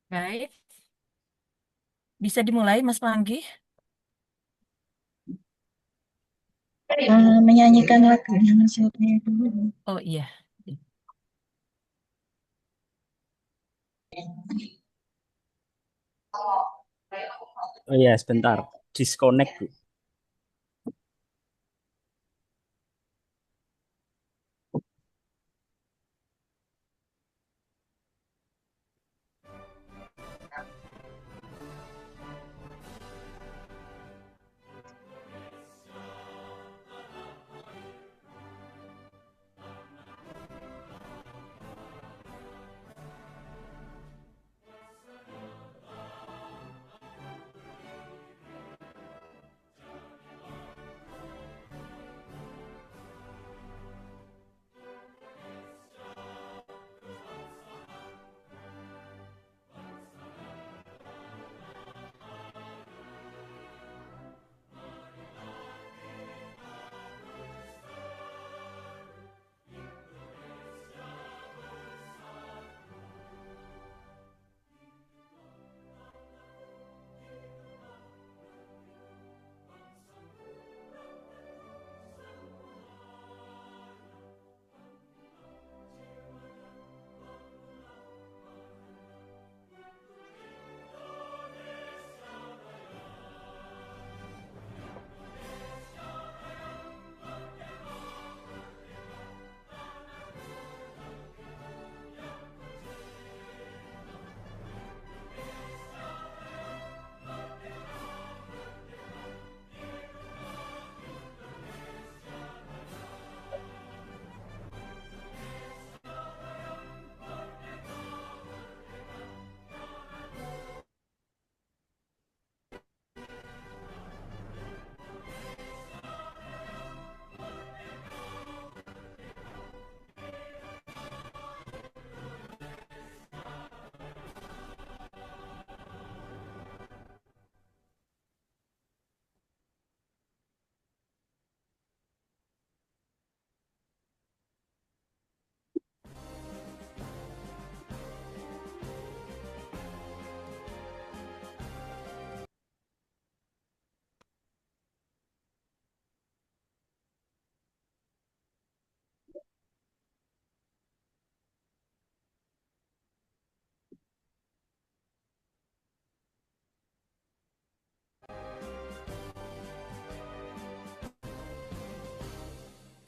Baik, bisa dimulai Mas Panggi. Menyanyikan lagu Indonesia dulu. Oh iya. Oh iya, sebentar. Disconnect, Bu.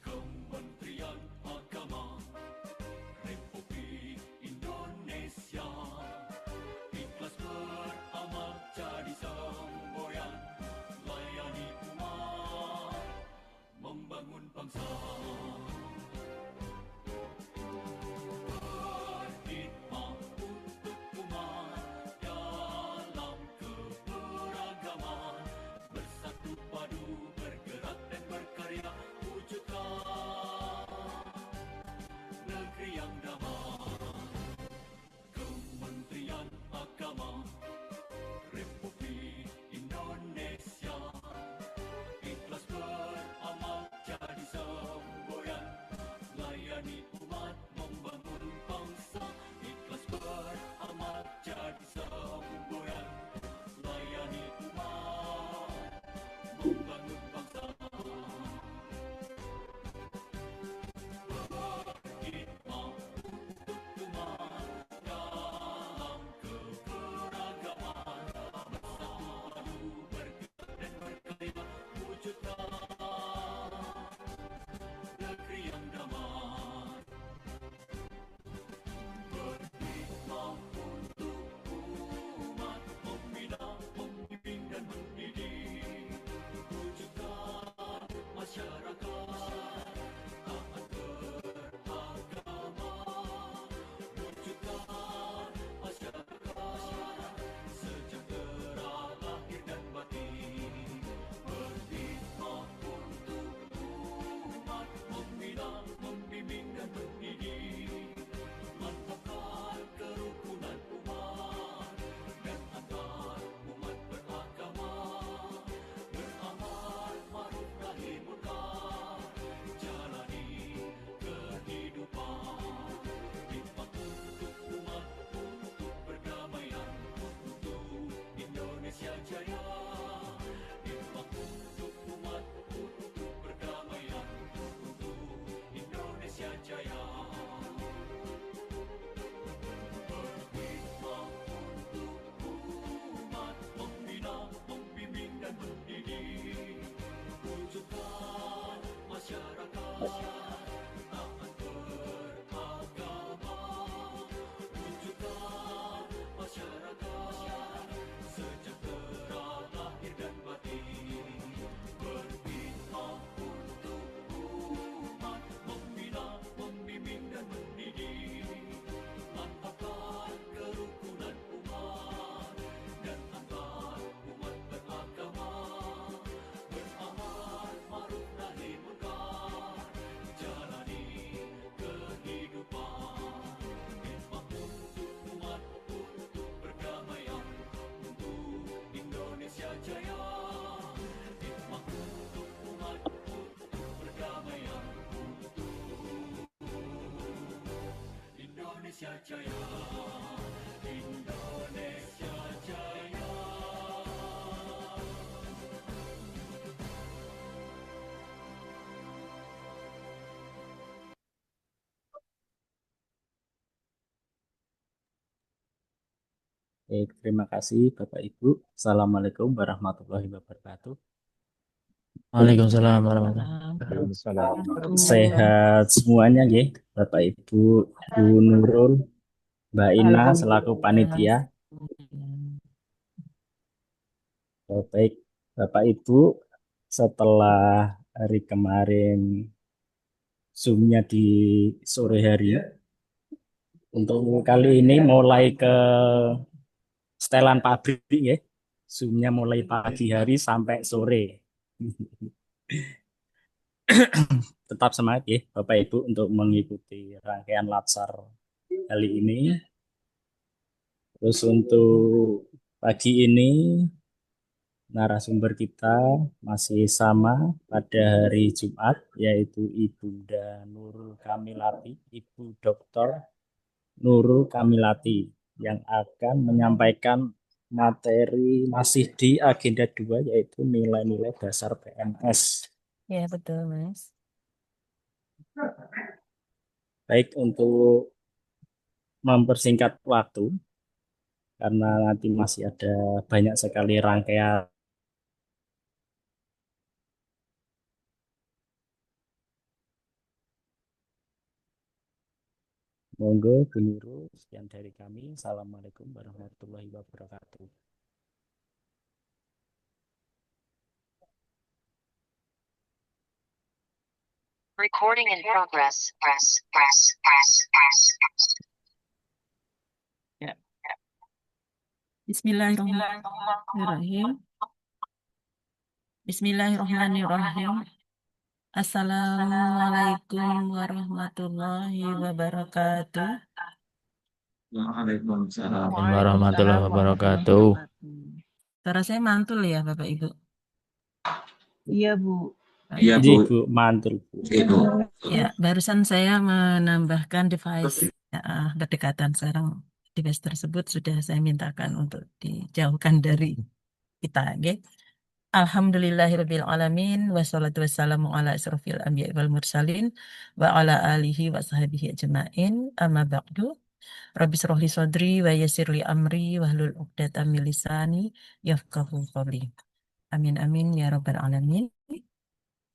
Kementerian Agama Republik Indonesia ikhlas beramal jadi semboyan, layani umat, membangun bangsa. Berkhidmat untuk umat dalam keberagaman, bersatu padu bergerak dan berkarya, wujudkan negeri yang damai. Kementerian Agama Republik Indonesia ikhlas beramal jadi semboyan, layani umat, membangun bangsa. Ikhlas beramal jadi semboyan, layani umat, membangun bangsa. Berkhidmat untuk umat dalam keberagaman, bersatu padu bergerak dan berkarya, wujudkan negeri yang damai. Indonesia Jaya, Indonesia Jaya. Baik, terima kasih Bapak Ibu. Assalamualaikum warahmatullahi wabarakatuh. Waalaikumsalam warahmatullahi wabarakatuh. Sehat semuanya ya, Bapak Ibu, Bu Nurul, Mbak Ina selaku panitia. Baik, Bapak Ibu, setelah hari kemarin Zoom-nya di sore hari, untuk kali ini mulai ke setelan pabrik ya. Zoom-nya mulai pagi hari sampai sore. Tetap semangat ya Bapak Ibu untuk mengikuti rangkaian Latsar kali ini. Terus untuk pagi ini narasumber kita masih sama pada hari Jumat, yaitu Ibunda Nurul Kamilati, Ibu Dr. Nurul Kamilati, yang akan menyampaikan materi masih di agenda 2, yaitu nilai-nilai dasar PNS. Ya, betul, Mas. Baik, untuk mempersingkat waktu, karena nanti masih ada banyak sekali rangkaian. Monggo Bu Nurul, sekian dari kami. Assalamualaikum warahmatullahi wabarakatuh. Recording in progress. Bismillahirrahmanirrahim. Bismillahirrahmanirrahim. Assalamualaikum warahmatullahi wabarakatuh. Waalaikumsalam. Warahmatullahi wabarakatuh. Suara saya mantul ya, Bapak Ibu? Iya, Bu. Iya, Bu. Bu, mantul, Bu. Ibu. Ya, barusan saya menambahkan device berdekatan. Sekarang device tersebut sudah saya mintakan untuk dijauhkan dari kita. Okay? Alhamdulillahirabbil alamin wassalatu wassalamu ala asrofil anbiya'i wal mursalin wa ala alihi wa sahbihi ajmain. Amma ba'du. Rabbi shrah li sadri wa yassir li amri wahlul 'uqdatam min lisani yafqahu qawli. Amin amin ya rabbal alamin.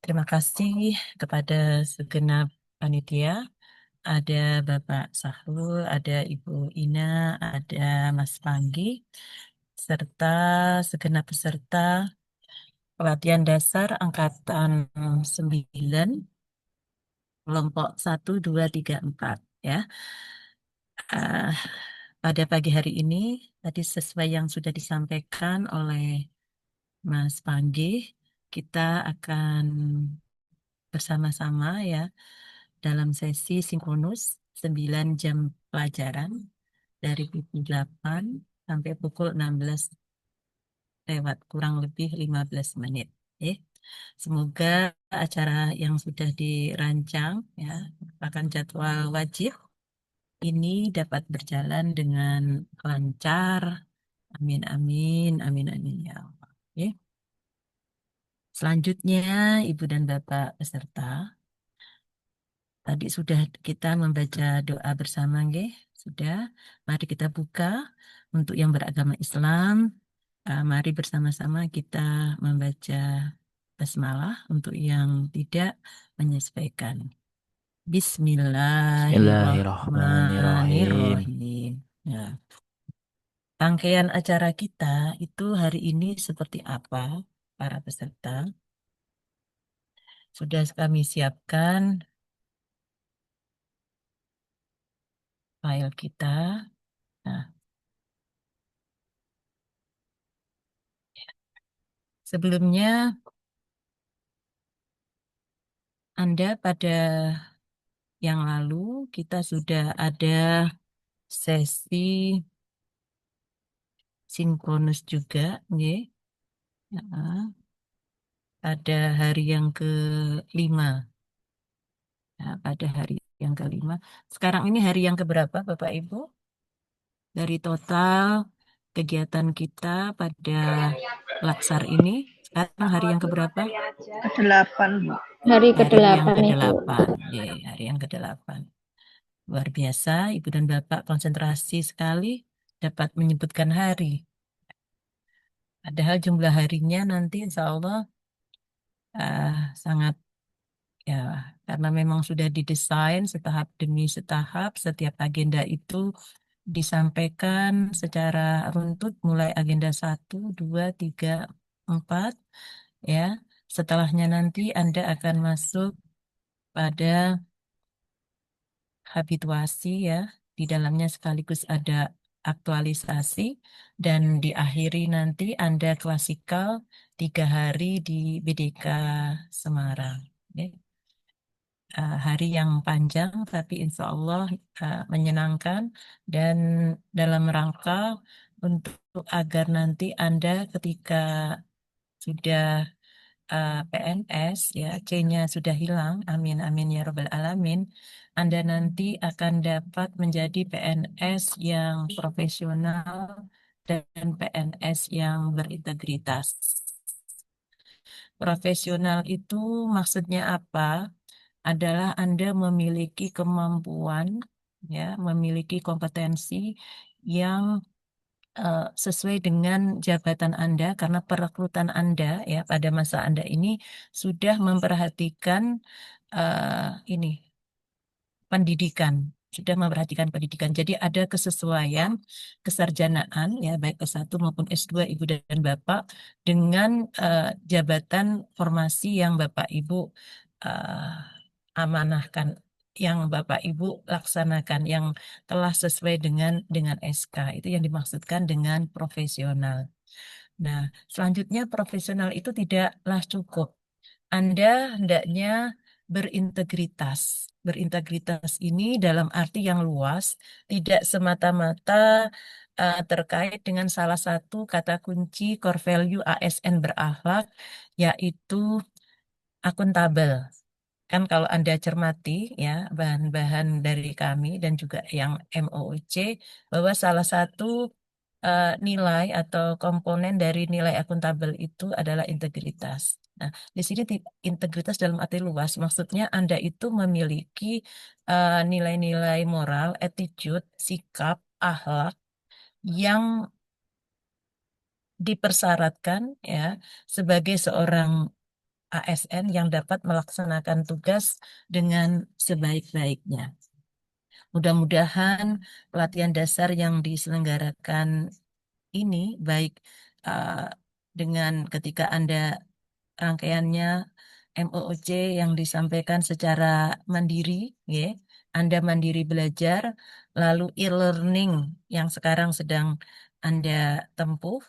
Terima kasih kepada segenap panitia. Ada Bapak Sahrul, ada Ibu Ina, ada Mas Panggi, serta segenap peserta pelatihan dasar angkatan 9, kelompok 1, 2, 3, 4 ya. Pada pagi hari ini, tadi sesuai yang sudah disampaikan oleh Mas Panggi, kita akan bersama-sama ya dalam sesi sinkronus 9 jam pelajaran dari pukul 8 sampai pukul 16 lewat kurang lebih 15 menit. Semoga acara yang sudah dirancang ya merupakan jadwal wajib ini dapat berjalan dengan lancar. Amin amin amin amin ya Allah. Selanjutnya Ibu dan Bapak peserta, tadi sudah kita membaca doa bersama, nggih? Sudah. Mari kita buka untuk yang beragama Islam. Mari bersama-sama kita membaca basmalah untuk yang tidak menyesuaikan. Bismillahirrahmanirrahim. Bismillahirrahmanirrahim. Nah, rangkaian acara kita itu hari ini seperti apa, para peserta? Sudah kami siapkan file kita. Nah, sebelumnya Anda pada yang lalu kita sudah ada sesi sinkronus juga, nggih. Nah, pada hari yang ke-5. Nah, pada hari yang ke-5. Sekarang ini hari yang keberapa, Bapak Ibu? Dari total kegiatan kita pada Laksar ini, sekarang hari yang keberapa? Ke-8, Bu. Hari Hari yang ke-8 Ibu. ke-8. Hari yang ke-8. Luar biasa, Ibu dan Bapak konsentrasi sekali dapat menyebutkan hari. Padahal jumlah harinya nanti insya Allah sangat ya, karena memang sudah didesain setahap demi setahap, setiap agenda itu disampaikan secara runtut mulai agenda 1, 2, 3, 4 ya. Setelahnya nanti Anda akan masuk pada habituasi ya. Di dalamnya sekaligus ada aktualisasi dan diakhiri nanti Anda klasikal 3 hari di BDK Semarang. Ya. Hari yang panjang tapi insya Allah menyenangkan dan dalam rangka untuk agar nanti Anda ketika sudah PNS ya C-nya sudah hilang, amin amin ya robbal alamin, Anda nanti akan dapat menjadi PNS yang profesional dan PNS yang berintegritas. Profesional itu maksudnya apa? Adalah Anda memiliki kemampuan, ya, memiliki kompetensi yang sesuai dengan jabatan Anda karena perekrutan Anda ya pada masa Anda ini sudah memperhatikan ini pendidikan, sudah memperhatikan pendidikan. Jadi ada kesesuaian kesarjanaan ya baik S1 maupun S2 Ibu dan Bapak dengan jabatan formasi yang Bapak Ibu amanahkan, yang Bapak Ibu laksanakan, yang telah sesuai dengan SK. Itu yang dimaksudkan dengan profesional. Nah, selanjutnya profesional itu tidaklah cukup. Anda hendaknya berintegritas. Berintegritas ini dalam arti yang luas, tidak semata-mata terkait dengan salah satu kata kunci core value ASN berakhlak, yaitu akuntabel. Kan kalau Anda cermati ya bahan-bahan dari kami dan juga yang MOOC bahwa salah satu nilai atau komponen dari nilai akuntabel itu adalah integritas. Nah, di sini integritas dalam arti luas maksudnya Anda itu memiliki nilai-nilai moral, attitude, sikap, akhlak yang dipersyaratkan ya sebagai seorang ASN yang dapat melaksanakan tugas dengan sebaik-baiknya. Mudah-mudahan pelatihan dasar yang diselenggarakan ini baik uh, dengan ketika Anda rangkaiannya MOOC yang disampaikan secara mandiri, ya, Anda mandiri belajar, lalu e-learning yang sekarang sedang Anda tempuh.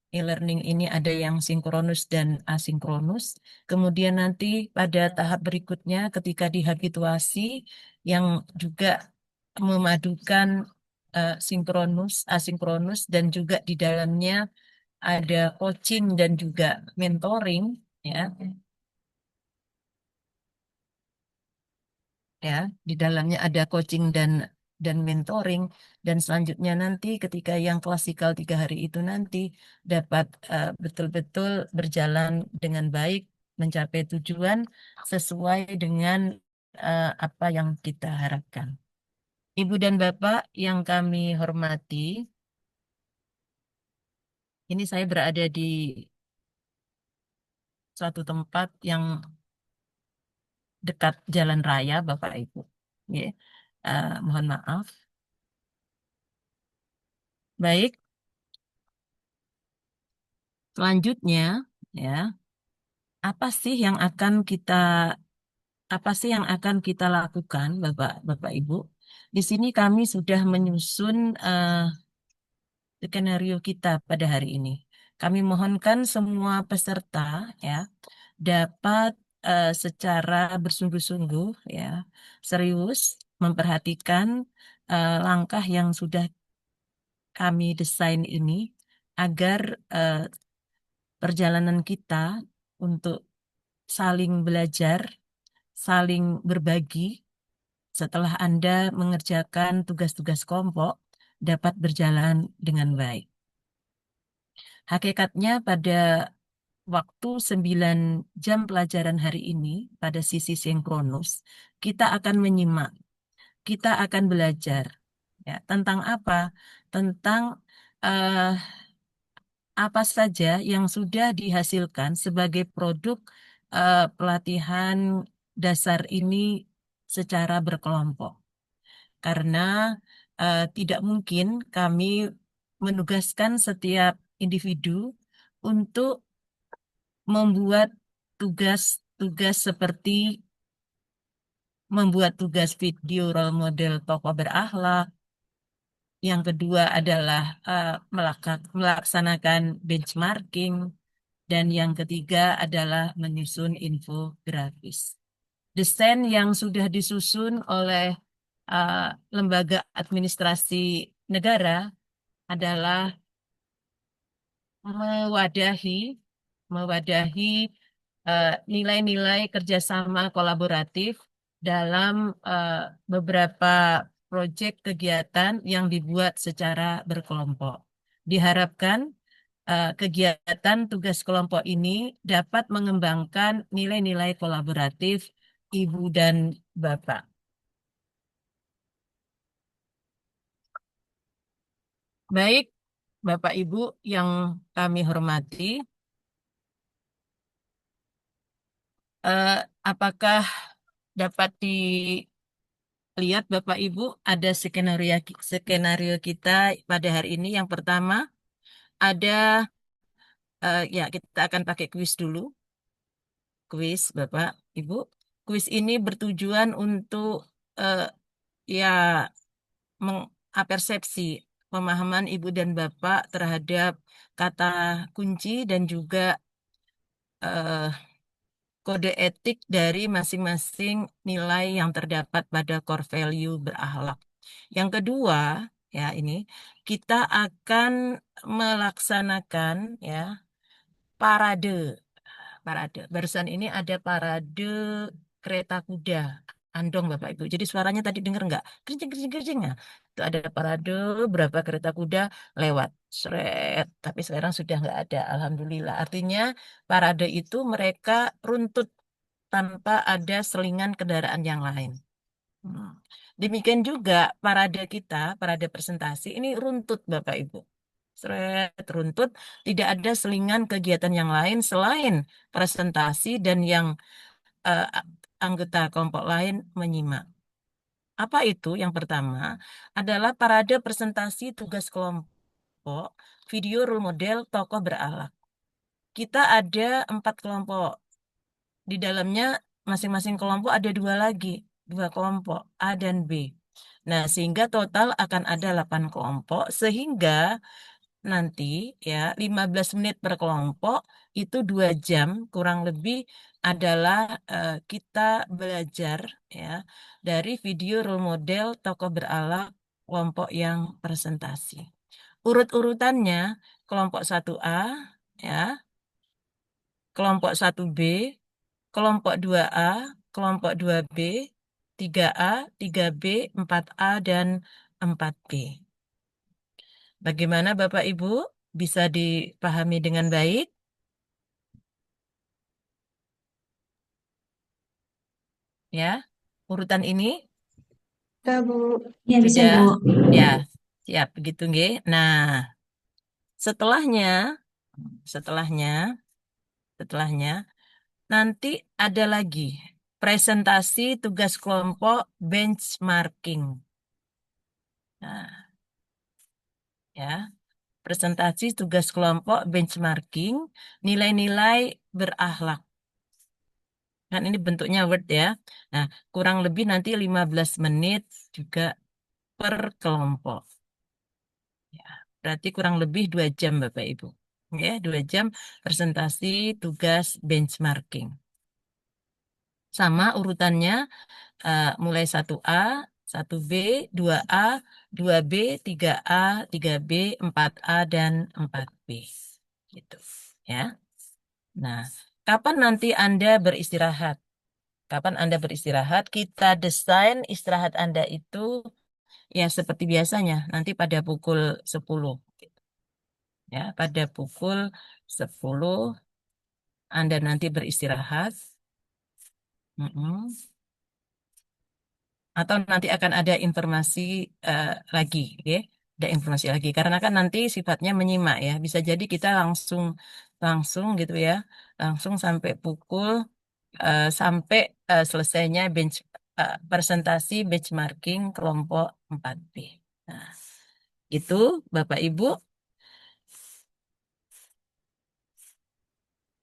E-learning ini ada yang sinkronus dan asinkronus. Kemudian nanti pada tahap berikutnya ketika dihabituasi yang juga memadukan sinkronus, asinkronus dan juga di dalamnya ada coaching dan juga mentoring ya. Ya, di dalamnya ada coaching dan mentoring dan selanjutnya nanti ketika yang klasikal 3 hari itu nanti dapat betul-betul berjalan dengan baik mencapai tujuan sesuai dengan apa yang kita harapkan. Ibu dan Bapak yang kami hormati, ini saya berada di suatu tempat yang dekat jalan raya, Bapak Ibu. Ya, mohon maaf. Baik, selanjutnya ya, apa sih yang akan kita lakukan, Bapak Ibu? Di sini kami sudah menyusun skenario kita pada hari ini. Kami mohonkan semua peserta ya dapat secara bersungguh-sungguh ya serius memperhatikan langkah yang sudah kami desain ini agar perjalanan kita untuk saling belajar, saling berbagi setelah Anda mengerjakan tugas-tugas kelompok dapat berjalan dengan baik. Hakikatnya pada waktu 9 jam pelajaran hari ini pada sisi sinkronus, kita akan menyimak, kita akan belajar. Ya, tentang apa? Tentang eh, apa saja yang sudah dihasilkan sebagai produk pelatihan dasar ini secara berkelompok. Karena tidak mungkin kami menugaskan setiap individu untuk membuat tugas-tugas seperti membuat tugas video role model tokoh berakhlak. Yang kedua adalah melaksanakan benchmarking. Dan yang ketiga adalah menyusun infografis. Desain yang sudah disusun oleh lembaga administrasi negara adalah mewadahi nilai-nilai kerjasama kolaboratif dalam beberapa proyek kegiatan yang dibuat secara berkelompok. Diharapkan kegiatan tugas kelompok ini dapat mengembangkan nilai-nilai kolaboratif Ibu dan Bapak. Baik, Bapak Ibu yang kami hormati, apakah dapat dilihat Bapak Ibu ada skenario kita pada hari ini? Yang pertama ada ya kita akan pakai kuis dulu. Kuis Bapak Ibu. Kuis ini bertujuan untuk ya persepsi pemahaman Ibu dan Bapak terhadap kata kunci dan juga kode etik dari masing-masing nilai yang terdapat pada core value berakhlak. Yang kedua, ya ini kita akan melaksanakan ya parade. Barusan ini ada parade kereta kuda. Andong Bapak Ibu. Jadi suaranya tadi dengar nggak? Kerjing, kerjing, kerjing. Nah, itu ada parade berapa kereta kuda lewat. Seret. Tapi sekarang sudah nggak ada. Alhamdulillah. Artinya parade itu mereka runtut tanpa ada selingan kendaraan yang lain. Demikian juga parade presentasi ini runtut Bapak Ibu. Seret, runtut, tidak ada selingan kegiatan yang lain selain presentasi dan yang anggota kelompok lain menyimak. Apa itu? Yang pertama adalah parade presentasi tugas kelompok, video role model tokoh berakhlak. Kita ada 4 kelompok. Di dalamnya masing-masing kelompok ada 2 kelompok, A dan B. Nah, sehingga total akan ada 8 kelompok, sehingga nanti ya 15 menit per kelompok itu 2 jam kurang lebih adalah kita belajar ya dari video role model tokoh berakhlak kelompok yang presentasi. Urut-urutannya kelompok 1A ya, kelompok 1B, kelompok 2A, kelompok 2B, 3A, 3B, 4A dan 4B. Bagaimana Bapak Ibu? Bisa dipahami dengan baik? Ya, urutan ini Bisa, Bu. Ya, bisa, sudah Bu. ya siap begitu nggih. Nah, setelahnya nanti ada lagi presentasi tugas kelompok benchmarking. Nah, ya, presentasi tugas kelompok benchmarking, nilai-nilai berakhlak. Kan ini bentuknya Word ya. Nah, kurang lebih nanti 15 menit juga per kelompok. Ya, berarti kurang lebih 2 jam Bapak Ibu. Ya, 2 jam presentasi tugas benchmarking. Sama urutannya mulai 1A, 1B, 2A, 2B, 3A, 3B, 4A, dan 4B. Gitu. Ya. Nah, kapan nanti Anda beristirahat? Kapan Anda beristirahat? Kita desain istirahat Anda itu ya seperti biasanya, nanti pada pukul 10. Ya, pada pukul 10 Anda nanti beristirahat. Mm-mm. Atau nanti akan ada informasi lagi, ya. Ada informasi lagi. Karena kan nanti sifatnya menyimak ya. Bisa jadi kita langsung langsung gitu ya, langsung sampai pukul sampai selesainya presentasi benchmarking kelompok 4B. Nah, itu Bapak Ibu.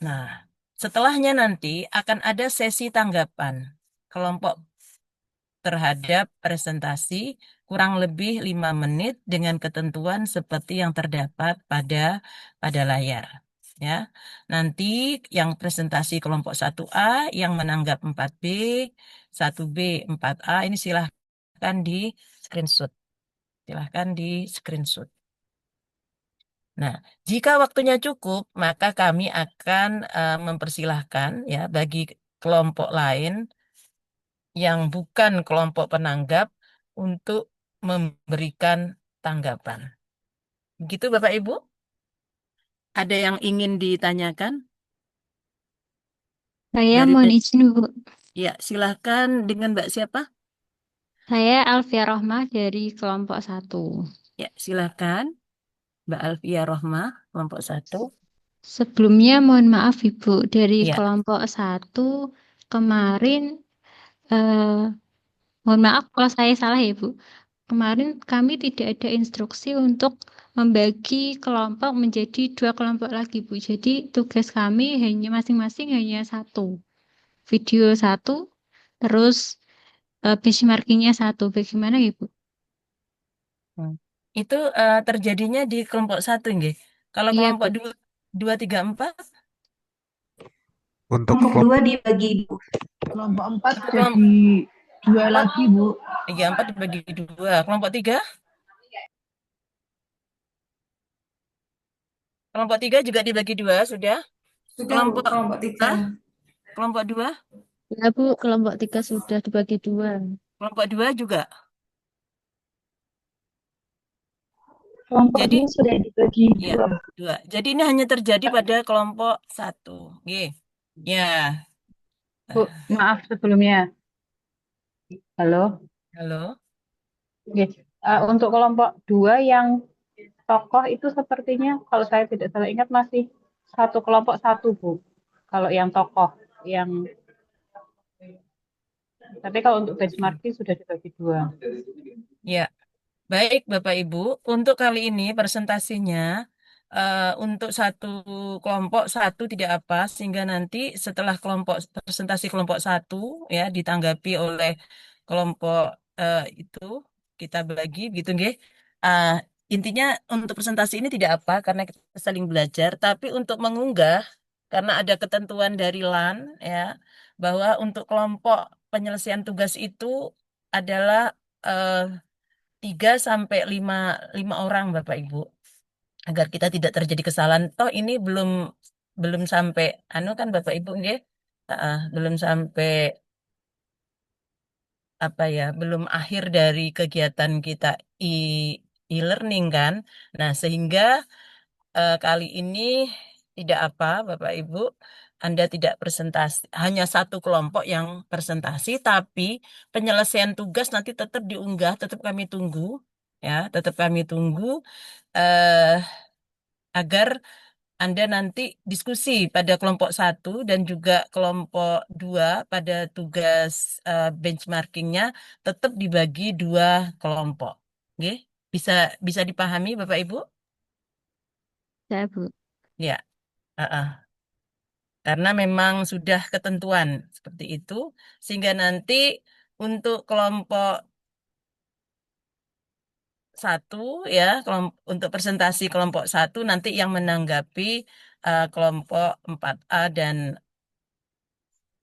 Nah, setelahnya nanti akan ada sesi tanggapan kelompok terhadap presentasi kurang lebih 5 menit dengan ketentuan seperti yang terdapat pada layar. Ya, nanti yang presentasi kelompok 1A yang menanggap 4B, 1B, 4A ini silahkan di screenshot. Silahkan di screenshot. Nah, jika waktunya cukup, maka kami akan mempersilahkan ya bagi kelompok lain yang bukan kelompok penanggap untuk memberikan tanggapan. Begitu Bapak Ibu? Ada yang ingin ditanyakan? Saya Dari mohon izin, Bu. ya, silahkan dengan Mbak siapa? Saya Alfia Rohmah dari kelompok 1. Ya, silahkan Mbak Alfia Rohmah, kelompok 1. Sebelumnya mohon maaf Ibu, dari Ya, kelompok 1 kemarin, eh, mohon maaf kalau saya salah ya Bu. Kemarin kami tidak ada instruksi untuk membagi kelompok menjadi 2 kelompok lagi Bu. Jadi tugas kami hanya masing-masing hanya 1. Video 1, terus benchmarkingnya 1. Bagaimana Ibu? hmm. Itu terjadinya di kelompok 1, nggih. Kalau Iya kelompok Bu. 2, 3, 4, Untuk kelompok 2 dibagi, Bu. Kelompok 4 untuk kelompok jadi 2 4, lagi, Bu. ya 4 dibagi 2. Kelompok 3? Kelompok 3 juga dibagi 2, sudah? Sudah, Bu, Kelompok kelompok 3. kelompok 2? Ya Bu, kelompok 3 sudah dibagi 2. Kelompok 2 juga. Kelompok Jadi 2 sudah dibagi ya, 2. 2. Jadi ini hanya terjadi pada kelompok 1. Nggih. Ya. Bu, maaf sebelumnya. Halo. Halo. Oke. Untuk kelompok 2 yang tokoh itu sepertinya kalau saya tidak salah ingat masih satu kelompok 1, Bu. Kalau yang tokoh, yang tapi kalau untuk benchmarking sudah dibagi 2. Ya. Baik, Bapak Ibu. Untuk kali ini presentasinya untuk satu kelompok 1 tidak apa, sehingga nanti setelah presentasi kelompok 1 ya ditanggapi oleh kelompok itu kita bagi gitu nggih. Eh, intinya untuk presentasi ini tidak apa karena kita saling belajar, tapi untuk mengunggah karena ada ketentuan dari LAN ya bahwa untuk kelompok penyelesaian tugas itu adalah eh, 3 sampai 5 orang Bapak Ibu agar kita tidak terjadi kesalahan. Toh ini belum sampai kan Bapak Ibu nggih. Belum sampai apa ya, belum akhir dari kegiatan kita e-learning kan. Nah, sehingga kali ini tidak apa Bapak Ibu, Anda tidak presentasi, hanya satu kelompok yang presentasi, tapi penyelesaian tugas nanti tetap diunggah, tetap kami tunggu, ya, tetap kami tunggu eh, agar Anda nanti diskusi pada kelompok 1 dan juga kelompok 2 pada tugas benchmarkingnya tetap dibagi 2 kelompok. Oke? Bisa bisa dipahami Bapak Ibu? Ya, Bu. Ya. Karena memang sudah ketentuan seperti itu, sehingga nanti untuk kelompok 1 ya, untuk presentasi kelompok 1 nanti yang menanggapi kelompok 4A dan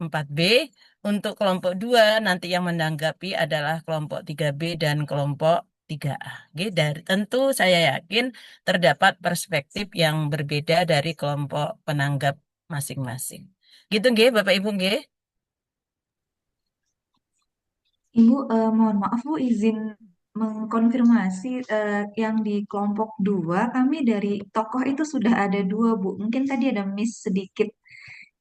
4B. Untuk kelompok 2 nanti yang menanggapi adalah kelompok 3B dan kelompok 3A. Oke, tentu saya yakin terdapat perspektif yang berbeda dari kelompok penanggap masing-masing. Gitu nggih, Bapak Ibu nggih? Ibu, mohon maaf Bu, izin mengkonfirmasi yang di kelompok 2 kami dari tokoh itu sudah ada 2 Bu. Mungkin tadi ada miss sedikit.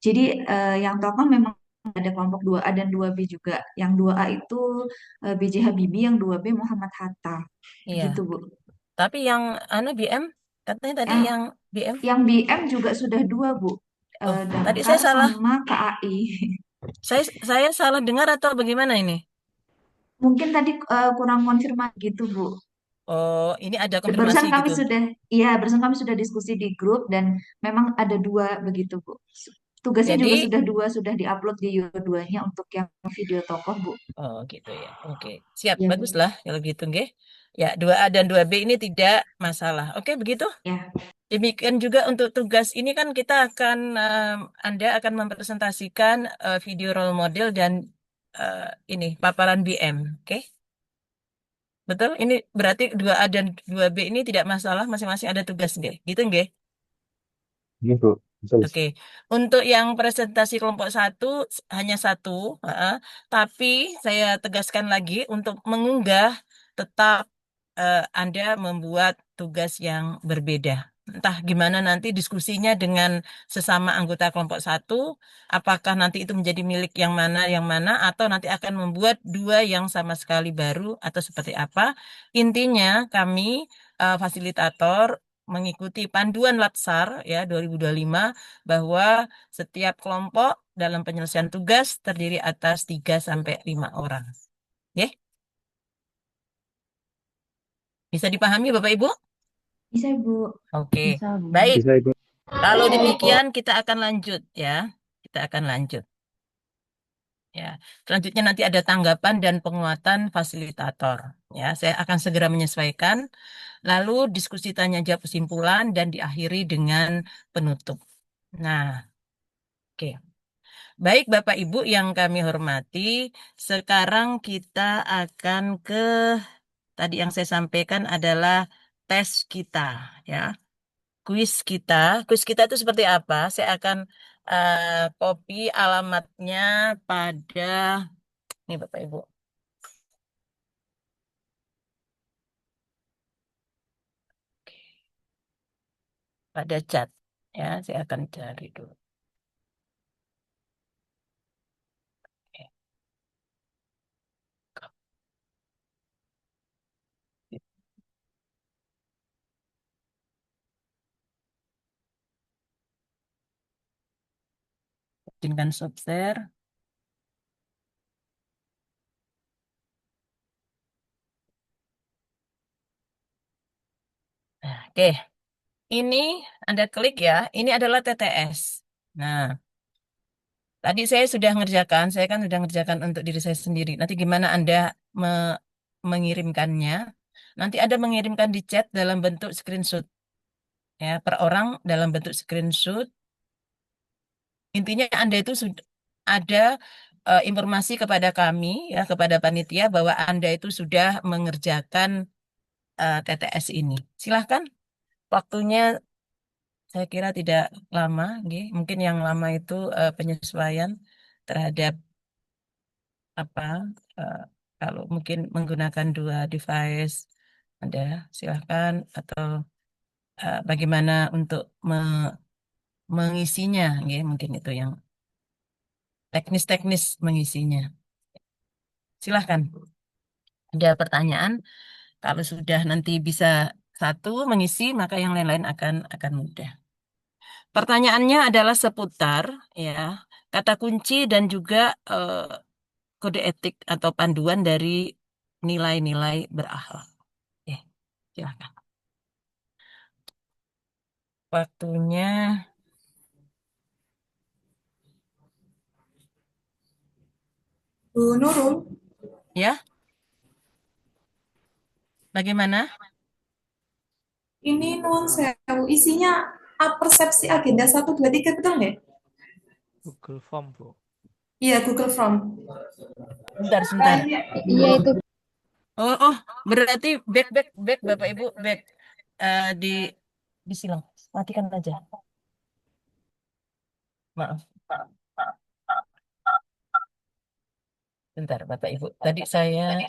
Jadi yang tokoh memang ada kelompok 2A dan 2B juga. Yang 2A itu B.J. Habibie, yang 2B Muhammad Hatta. Iya. Gitu Bu. Tapi yang BM katanya tadi Yang yang BM. yang BM juga sudah 2 Bu. Oh, tadi Damkar saya salah. sama KAI. Saya salah dengar atau bagaimana ini? Mungkin tadi kurang konfirmasi gitu Bu. Oh, ini ada konfirmasi Barusan kami gitu. sudah, iya, barusan kami sudah diskusi di grup dan memang ada 2 begitu, Bu. Tugasnya juga Jadi, sudah 2, sudah diupload di YouTube-nya untuk yang video tokoh, Bu. oh gitu ya. Oke, siap. Ya, Bu. Baguslah kalau gitu, nggih. Ya, 2A dan 2B ini tidak masalah. Oke, begitu. Ya, Demikian juga untuk tugas ini kan kita akan Anda akan mempresentasikan video role model dan ini paparan BM, oke? Betul? Ini berarti 2A dan 2B ini tidak masalah, masing-masing ada tugas nggih. Gitu nggih? Gitu, betul. Oke, untuk yang presentasi kelompok 1 hanya 1, tapi saya tegaskan lagi untuk mengunggah tetap Anda membuat tugas yang berbeda. Entah gimana nanti diskusinya dengan sesama anggota kelompok 1, apakah nanti itu menjadi milik yang mana, atau nanti akan membuat 2 yang sama sekali baru, atau seperti apa. Intinya kami fasilitator mengikuti panduan Latsar ya 2025 bahwa setiap kelompok dalam penyelesaian tugas terdiri atas 3 sampai 5 orang. Oke? Bisa dipahami Bapak Ibu? bisa, Bu. Oke. Bisa, Bu. Baik. Bisa Ibu. Kalau demikian kita akan lanjut ya. Kita akan lanjut. Ya, selanjutnya nanti ada tanggapan dan penguatan fasilitator. Ya, saya akan segera menyesuaikan. Lalu diskusi tanya jawab kesimpulan dan diakhiri dengan penutup. Nah, oke. Baik Bapak Ibu yang kami hormati, sekarang kita akan ke tadi yang saya sampaikan adalah tes kita ya. Kuis kita. Kuis kita itu seperti apa? Saya akan copy alamatnya pada nih Bapak Ibu. Oke. Pada chat ya, saya akan cari dulu. Oke. Izinkan stop share. Nah, oke, ini Anda klik ya. Ini adalah TTS. Nah, tadi saya kan sudah ngerjakan untuk diri saya sendiri. Nanti gimana Anda mengirimkannya? Nanti Anda mengirimkan di chat dalam bentuk screenshot. Ya, per orang dalam bentuk screenshot. Intinya Anda itu sudah ada informasi kepada kami, ya, kepada panitia bahwa Anda itu sudah mengerjakan TTS ini. Silahkan, waktunya saya kira tidak lama, nggih. Mungkin yang lama itu penyesuaian terhadap apa eh, kalau mungkin menggunakan 2 device Anda silahkan atau bagaimana untuk mengisinya ya mungkin itu yang teknis-teknis mengisinya silahkan ada pertanyaan kalau sudah nanti bisa satu mengisi maka yang lain-lain akan mudah. Pertanyaannya adalah seputar ya kata kunci dan juga kode etik atau panduan dari nilai-nilai berakhlak. Oke, silakan. Waktunya Bu Nurul, ya. Bagaimana? ini nuwun sewu isinya persepsi agenda 1, 2, 3 betul nggak? Google Form, Bu. Iya, Google Form. Sebentar. Iya itu. Oh, berarti back Bapak Ibu back. Di disilang. Matikan aja. Maaf. Bentar Bapak Ibu. Tadi saya ya.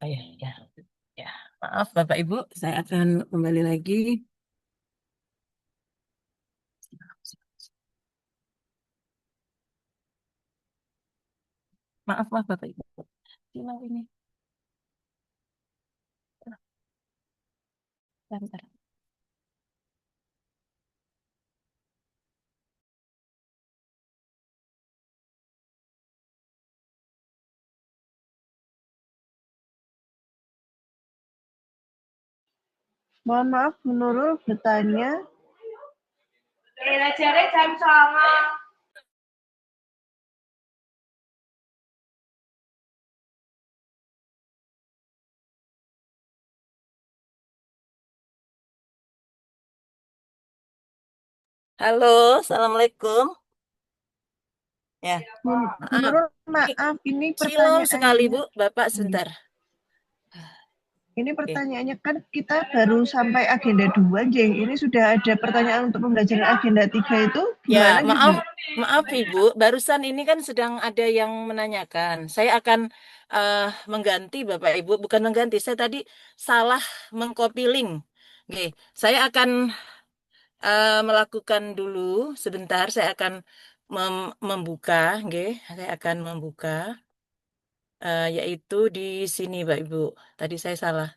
Oh, ya. Ya, maaf Bapak Ibu, saya akan kembali lagi. Maaf Bapak Ibu. Silau ini. Bentar. Mohon maaf, Bu Nurul bertanya. Halo, Assalamualaikum. Ya, Bu maaf. Nurul, maaf, ini Silau sekali pertanyaannya. Bu, Bapak sebentar. Ini pertanyaannya kan kita baru sampai agenda 2, Jeng. Ini sudah ada pertanyaan untuk pembelajaran agenda 3 itu Ya, gimana gitu? maaf Ibu, barusan ini kan sedang ada yang menanyakan. Saya akan mengganti Bapak Ibu, bukan mengganti. Saya tadi salah mengcopy link. Oke, saya akan melakukan dulu sebentar. Saya akan membuka, oke. Saya akan membuka, yaitu di sini, Pak Ibu. Tadi saya salah,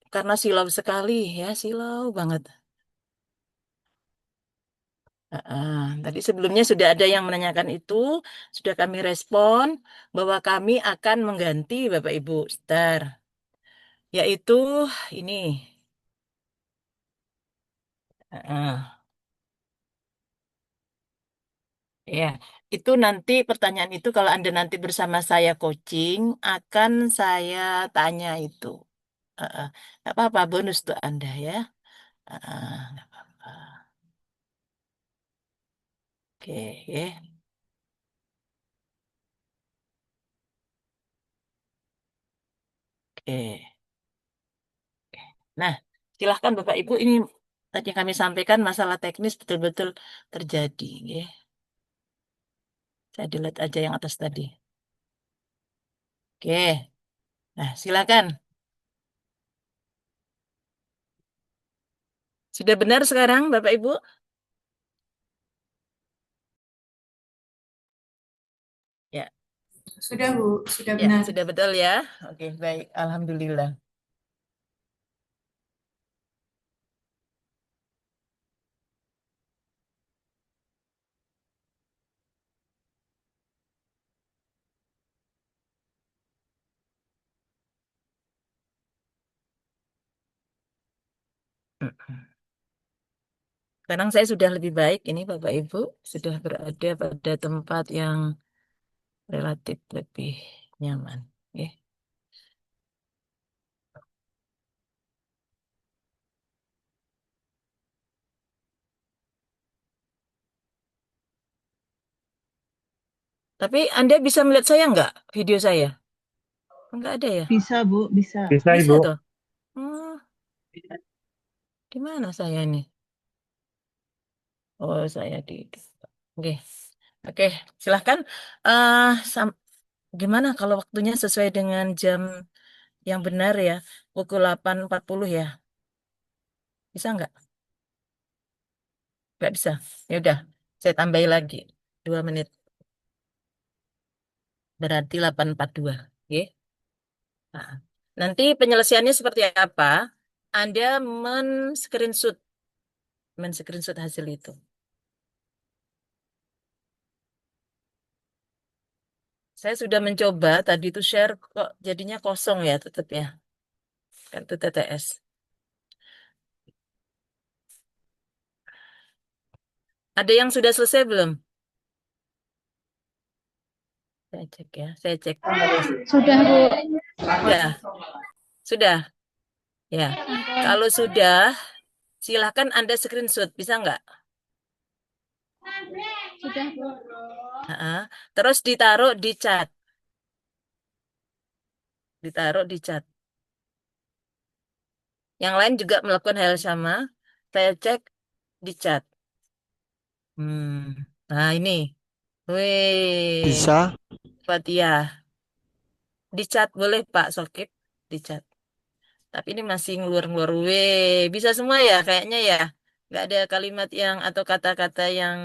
karena silau sekali ya, silau banget. Tadi sebelumnya sudah ada yang menanyakan itu, sudah kami respon bahwa kami akan mengganti Bapak Ibu, sebentar. Yaitu ini. Ya, itu nanti pertanyaan itu kalau Anda nanti bersama saya coaching, akan saya tanya itu. Nggak apa-apa, bonus tuh Anda ya. Nggak apa-apa. Oke, ya. Oke. Nah, silahkan Bapak Ibu, ini tadi yang kami sampaikan masalah teknis betul-betul terjadi. Ya. Saya delete aja yang atas tadi. Oke, nah silakan. Sudah benar sekarang Bapak Ibu? Ya. Sudah Bu, sudah Ya, benar. sudah betul ya. Oke, baik. Alhamdulillah. Sekarang saya sudah lebih baik ini Bapak Ibu, sudah berada pada tempat yang relatif lebih nyaman. Ya. Tapi Anda bisa melihat saya nggak video saya? Enggak ada ya? Bisa, Bu, bisa. Bisa, Bisa Ibu. toh? Hmm, di mana saya ini? Oh, saya di. Oke, oke, silahkan. eh Gimana kalau waktunya sesuai dengan jam yang benar ya, pukul 8.40 ya? Bisa nggak? Nggak bisa. Ya udah, saya tambahin lagi. 2 menit. Berarti 8.42. Oke. Nah, nanti penyelesaiannya seperti apa? Anda men-screenshot hasil itu. Saya sudah mencoba tadi itu share kok jadinya kosong ya tetap ya. Kan itu TTS. Ada yang sudah selesai belum? Saya cek ya. Saya cek. Sudah, Bu. Sudah. Sudah. Ya. Kalau sudah, silahkan Anda screenshot. Bisa nggak? Sudah, Bu. Terus ditaruh di chat. Ditaruh di chat. Yang lain juga melakukan hal sama. Saya cek di chat. Nah ini. Wih. Bisa. Fatia. Di chat boleh Pak Sokip. Di chat. Tapi ini masih ngeluar-ngeluar. Wih. Bisa semua ya kayaknya ya. Nggak ada kalimat yang atau kata-kata yang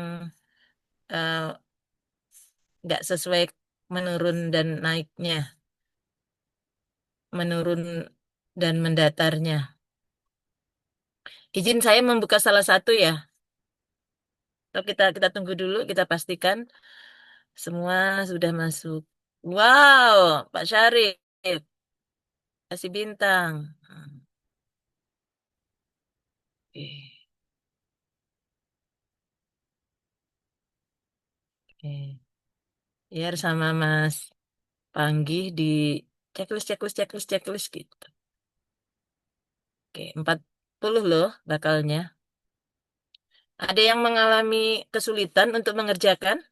nggak sesuai menurun dan naiknya. Menurun dan mendatarnya. Izin saya membuka salah satu ya. Kita tunggu dulu, kita pastikan semua sudah masuk. Wow, Pak Syarif kasih bintang. Oke. Oke. Biar sama Mas Panggih di checklist gitu. Oke, 40 loh bakalnya. Ada yang mengalami kesulitan untuk mengerjakan?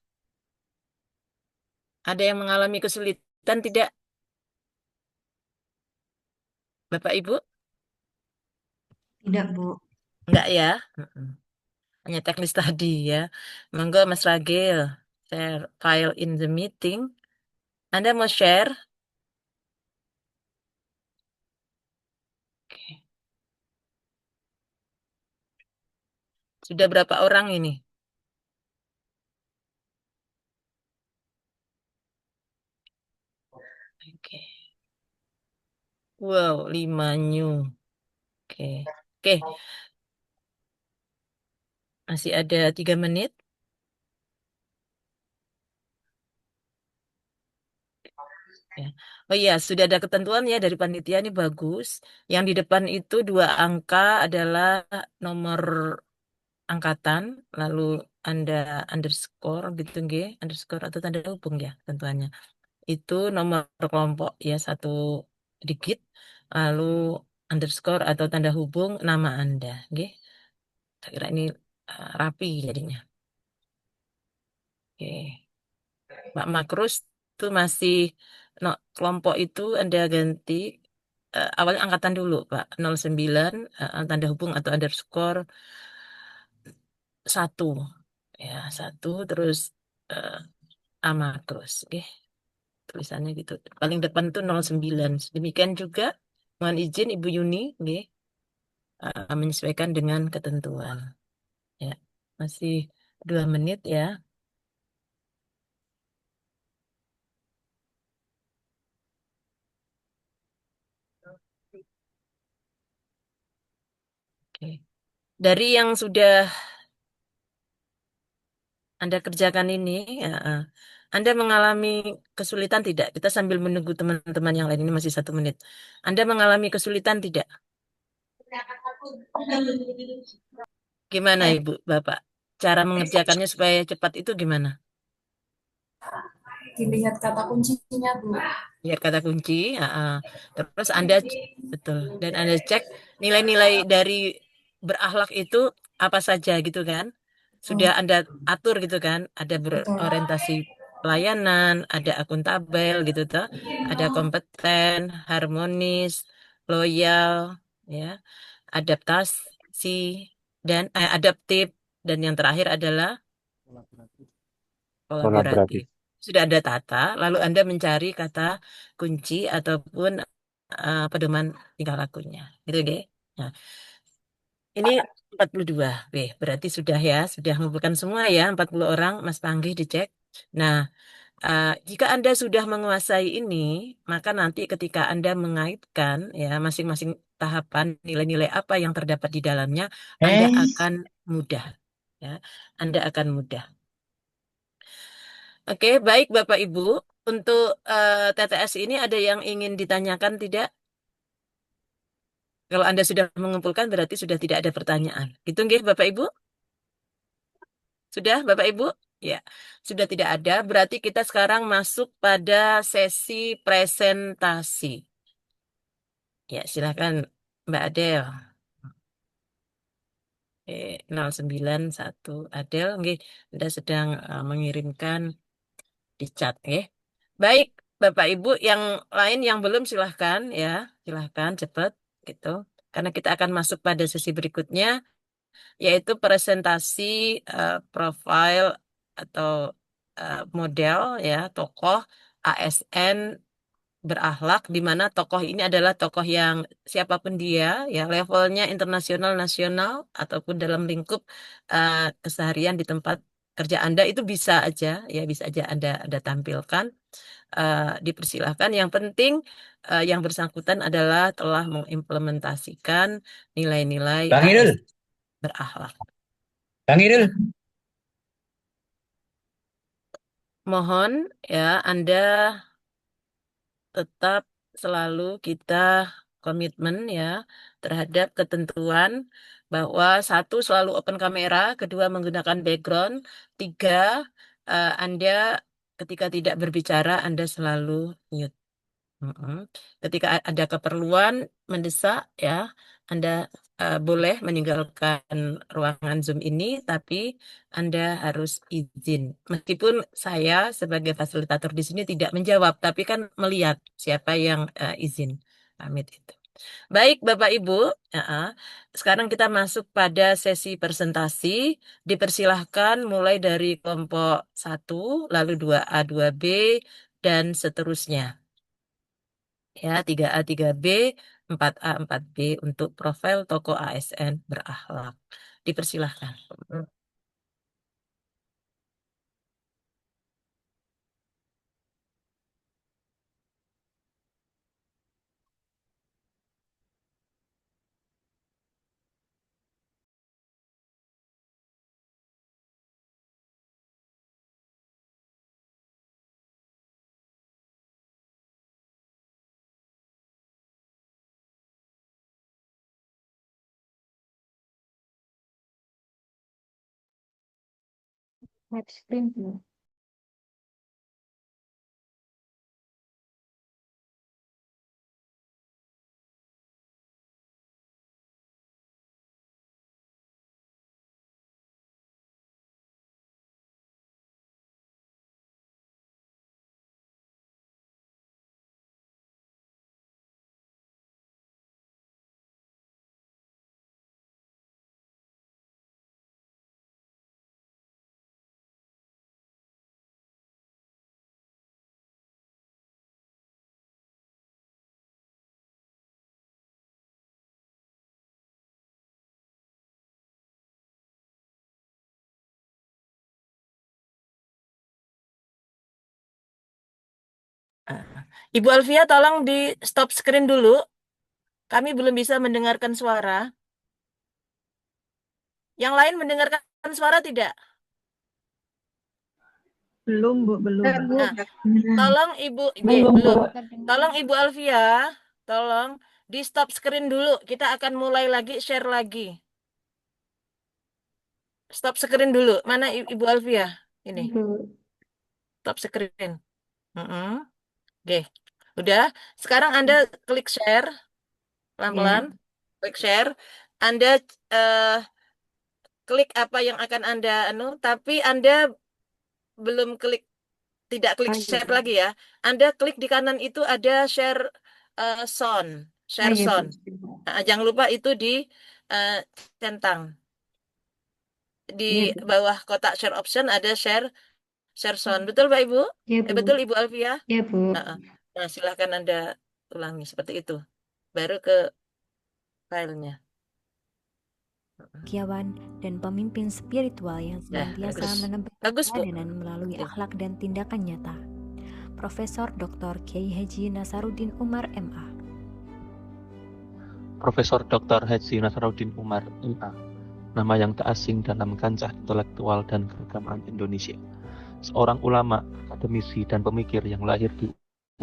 Ada yang mengalami kesulitan tidak? Bapak Ibu? Tidak, Bu. Enggak ya? Hanya teknis tadi ya. Monggo Mas Ragil, share file in the meeting. Anda mau share? Oke. Sudah berapa orang ini? Oke. Wow, 5 new. Oke. Oke. Masih ada 3 menit. Ya. Oh iya, sudah ada ketentuan ya dari panitia ini bagus. Yang di depan itu 2 angka adalah nomor angkatan, lalu Anda underscore gitu nggih, underscore atau tanda hubung ya tentuannya. Itu nomor kelompok ya 1 digit, lalu underscore atau tanda hubung nama Anda, nggih. Saya kira ini rapi jadinya. Oke. Pak Makrus itu masih kelompok itu Anda ganti awalnya angkatan dulu Pak 09 tanda hubung atau underscore 1 ya 1 terus A Makrus oke tulisannya gitu paling depan itu 09 demikian juga mohon izin Ibu Yuni nggih, menyesuaikan dengan ketentuan ya masih 2 menit ya. Oke. Dari yang sudah Anda kerjakan ini, Anda mengalami kesulitan tidak? Kita sambil menunggu teman-teman yang lain, ini masih 1 menit. Anda mengalami kesulitan tidak? Gimana Ibu, Bapak? Cara mengerjakannya supaya cepat itu gimana? Dilihat kata kuncinya, Bu. Lihat kata kunci, terus Anda, betul, dan Anda cek nilai-nilai dari berakhlak itu apa saja gitu kan? Sudah Anda atur gitu kan? Ada berorientasi pelayanan, ada akuntabel gitu toh, ada kompeten, harmonis, loyal, ya, adaptasi dan adaptif dan yang terakhir adalah kolaboratif. Sudah ada tata, lalu Anda mencari kata kunci ataupun pedoman tingkah lakunya, gitu deh. Nah, Ini 42. Berarti sudah ya, sudah mengumpulkan semua ya, 40 orang, Mas Panggih dicek. Nah, jika Anda sudah menguasai ini, maka nanti ketika Anda mengaitkan ya masing-masing tahapan nilai-nilai apa yang terdapat di dalamnya, Anda akan mudah. Ya, Anda akan mudah. Oke, baik Bapak Ibu. Untuk TTS ini ada yang ingin ditanyakan tidak? Kalau Anda sudah mengumpulkan berarti sudah tidak ada pertanyaan. Gitu nggih Bapak Ibu? Sudah Bapak Ibu? Ya, sudah tidak ada. Berarti kita sekarang masuk pada sesi presentasi. Ya, silakan Mbak Adel. 091 Adel, nggih, Anda sedang mengirimkan di chat, nggih. Baik, Bapak Ibu, yang lain yang belum silahkan ya, silahkan cepat gitu. Karena kita akan masuk pada sesi berikutnya, yaitu presentasi profil atau model ya tokoh ASN berakhlak, di mana tokoh ini adalah tokoh yang siapapun dia ya levelnya internasional, nasional ataupun dalam lingkup keseharian di tempat kerja Anda itu bisa aja ya, bisa aja Anda tampilkan. Dipersilahkan. Yang penting yang bersangkutan adalah telah mengimplementasikan nilai-nilai Bang Irul, ASN berakhlak. Bang Irul. Mohon ya Anda tetap selalu kita komitmen ya terhadap ketentuan bahwa satu selalu open kamera, kedua menggunakan background, tiga Anda ketika tidak berbicara Anda selalu mute. Ketika ada keperluan mendesak ya Anda boleh meninggalkan ruangan Zoom ini, tapi Anda harus izin. Meskipun saya sebagai fasilitator di sini tidak menjawab, tapi kan melihat siapa yang izin. Pamit itu. Baik, Bapak Ibu, sekarang kita masuk pada sesi presentasi. Dipersilahkan mulai dari kelompok 1, lalu 2A, 2B, dan seterusnya. Ya, 3A, 3B, 4A, 4B untuk profil tokoh ASN berakhlak. Dipersilahkan. Live screen dulu. Ibu Alfia, tolong di stop screen dulu. Kami belum bisa mendengarkan suara. Yang lain mendengarkan suara tidak? Belum, Bu, belum. Nah, tolong Ibu, Belum, belum. Bu. Tolong Ibu Alfia, tolong di stop screen dulu. Kita akan mulai lagi, share lagi. Stop screen dulu. Mana Ibu Alfia? Ini. Stop screen. Oke. Udah. Sekarang Anda klik share. Pelan-pelan. Klik share. Anda klik apa yang akan Anda tapi Anda belum klik, tidak klik share lagi ya. Anda klik di kanan itu ada share sound, share sound. Jangan lupa itu di centang. Di bawah kotak share option ada share sound. Betul Pak Ibu? Betul Ibu Alfia? Ya, Bu. Nah, silahkan Anda ulangi seperti itu. Baru ke filenya. cendekiawan, dan pemimpin spiritual yang Ya, senantiasa bagus. menebar Bagus, Bu. keteladanan melalui Oke. akhlak dan tindakan nyata. Profesor Dr. Kiai Haji Nasaruddin Umar, MA. Profesor Dr. Haji Nasaruddin Umar, MA, nama yang tak asing dalam kancah intelektual dan keagamaan Indonesia. Seorang ulama, akademisi, dan pemikir yang lahir di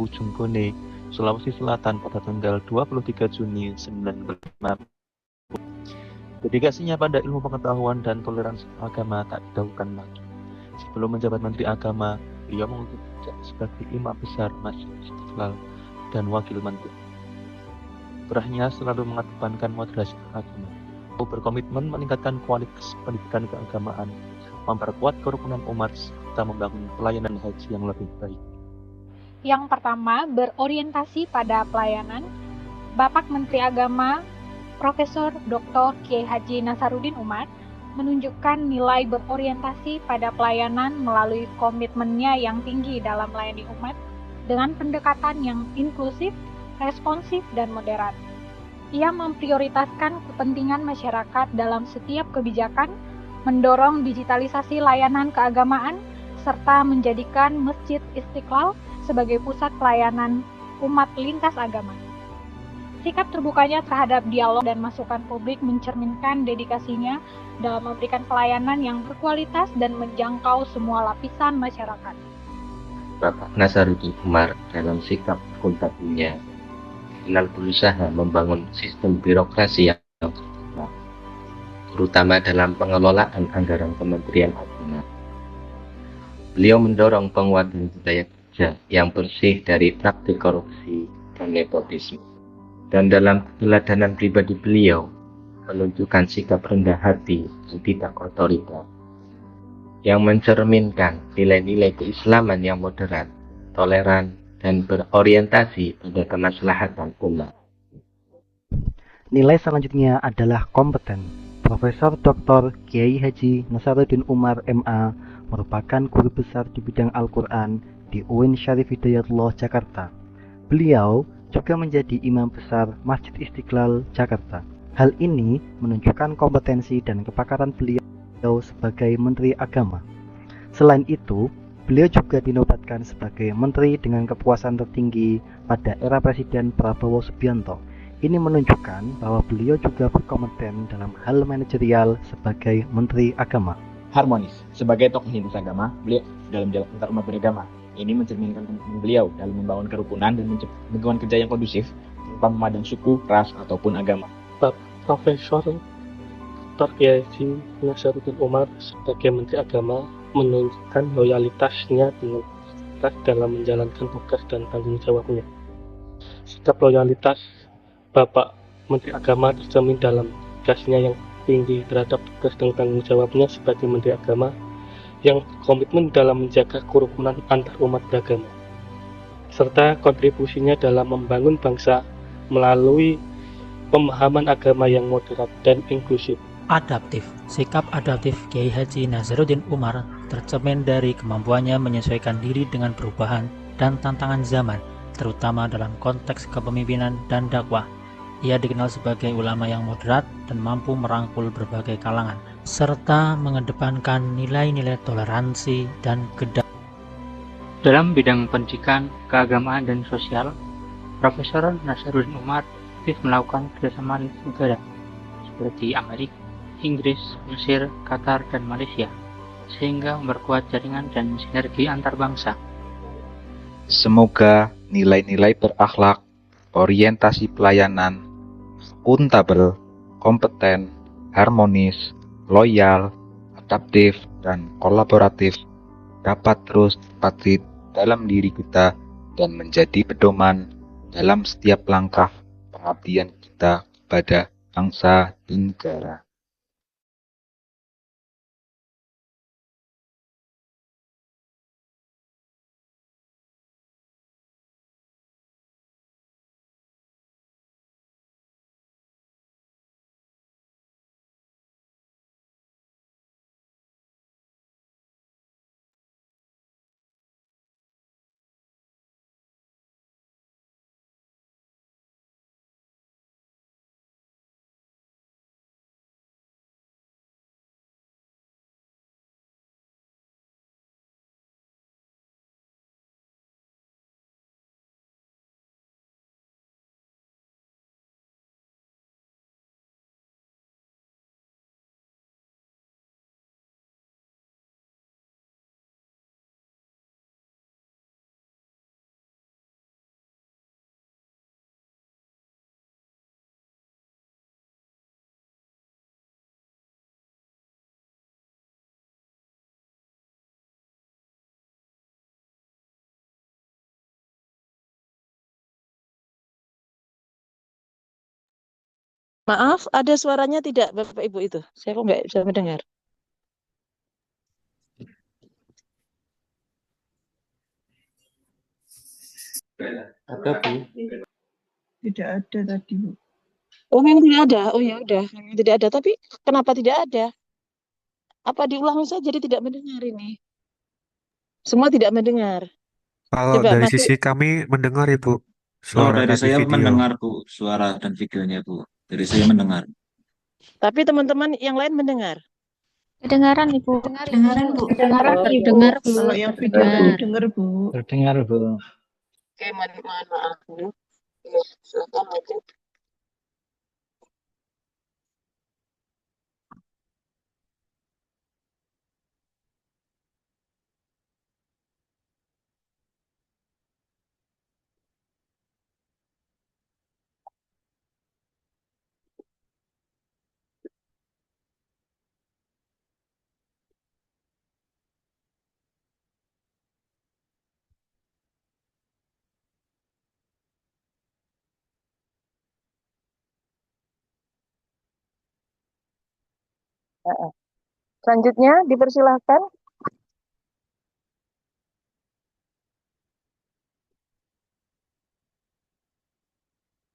Ujung Bone, Sulawesi Selatan pada tanggal 23 Juni 1950. Dedikasinya pada ilmu pengetahuan dan toleransi agama tak didahulukan lagi. Sebelum menjabat Menteri Agama, beliau mengikuti sebagai imam besar Masjid Istiqlal dan wakil menteri. Kiprahnya selalu mengedepankan moderasi agama. Berkomitmen meningkatkan kualitas pendidikan keagamaan, memperkuat kerukunan umat, serta membangun pelayanan haji yang lebih baik. Yang pertama, berorientasi pada pelayanan. Bapak Menteri Agama, Profesor Dr. Kiai Haji Nasaruddin Umar, menunjukkan nilai berorientasi pada pelayanan melalui komitmennya yang tinggi dalam melayani umat dengan pendekatan yang inklusif, responsif, dan moderat. Ia memprioritaskan kepentingan masyarakat dalam setiap kebijakan, mendorong digitalisasi layanan keagamaan, serta menjadikan Masjid Istiqlal sebagai pusat pelayanan umat lintas agama. Sikap terbukanya terhadap dialog dan masukan publik mencerminkan dedikasinya dalam memberikan pelayanan yang berkualitas dan menjangkau semua lapisan masyarakat. Bapak Nasaruddin Umar dalam sikap akuntabelnya dengan berusaha membangun sistem birokrasi yang tepat, terutama dalam pengelolaan anggaran Kementerian Agama. Beliau mendorong penguatan budaya kerja yang bersih dari praktik korupsi dan nepotisme. Dan dalam keteladanan pribadi beliau, menunjukkan sikap rendah hati dan tidak otoriter, yang mencerminkan nilai-nilai keislaman yang moderat, toleran, dan berorientasi pada kemaslahatan umat. Nilai selanjutnya adalah kompeten. Profesor Dr. Kiai Haji Nasaruddin Umar, MA, merupakan guru besar di bidang Al-Quran di UIN Syarif Hidayatullah, Jakarta. Beliau juga menjadi imam besar Masjid Istiqlal, Jakarta. Hal ini menunjukkan kompetensi dan kepakaran beliau sebagai Menteri Agama. Selain itu, beliau juga dinobatkan sebagai menteri dengan kepuasan tertinggi pada era Presiden Prabowo Subianto. Ini menunjukkan bahwa beliau juga berkompeten dalam hal manajerial sebagai Menteri Agama. Harmonis, sebagai tokoh lintas agama, beliau dalam dialog antar umat beragama. Ini mencerminkan komitmen beliau dalam membangun kerukunan dan lingkungan kerja yang kondusif tanpa memandang suku, ras, ataupun agama. Profesor Dr. Kiai Haji Nasaruddin Umar sebagai Menteri Agama menunjukkan loyalitasnya dengan tegas dalam menjalankan tugas dan tanggung jawabnya. Sikap loyalitas Bapak Menteri Agama tercermin dalam tugasnya yang tinggi terhadap tugas dan tanggung jawabnya sebagai Menteri Agama, yang komitmen dalam menjaga kerukunan antar umat beragama, serta kontribusinya dalam membangun bangsa melalui pemahaman agama yang moderat dan inklusif. Adaptif. Sikap adaptif Kiai Haji Nasaruddin Umar tercermin dari kemampuannya menyesuaikan diri dengan perubahan dan tantangan zaman, terutama dalam konteks kepemimpinan dan dakwah. Ia dikenal sebagai ulama yang moderat dan mampu merangkul berbagai kalangan, serta mengedepankan nilai-nilai toleransi dan kedamaian. Dalam bidang pendidikan, keagamaan, dan sosial, Profesor Nasaruddin Umar aktif melakukan kerjasama lintas negara seperti Amerika, Inggris, Mesir, Qatar, dan Malaysia, sehingga memperkuat jaringan dan sinergi antar bangsa. Semoga nilai-nilai berakhlak, orientasi pelayanan, akuntabel, kompeten, harmonis, loyal, adaptif, dan kolaboratif dapat terus dipatrit dalam diri kita dan menjadi pedoman dalam setiap langkah pengabdian kita kepada bangsa dan negara. Maaf, ada suaranya tidak, Bapak Ibu itu? Saya kok nggak bisa mendengar. Ada, Bu. Tidak ada tadi, Bu. Oh, memang tidak ada. Oh ya udah, memang tidak ada. Tapi kenapa tidak ada? Apa diulang saja jadi tidak mendengar ini? Semua tidak mendengar. Kalau Coba dari masuk. sisi kami mendengar Ibu Kalau suara dari tadi saya video. mendengar Bu, suara dan videonya Bu. Dari saya mendengar. Tapi teman-teman yang lain mendengar. Kedengaran Ibu. Kedengaran, Bu. Kedengaran Oh, dengar Bu. Kalau yang video tadi dengar, Bu. Terdengar, Bu. Oke, mohon maaf Bu. Ya, silakan lanjut. Selanjutnya dipersilahkan.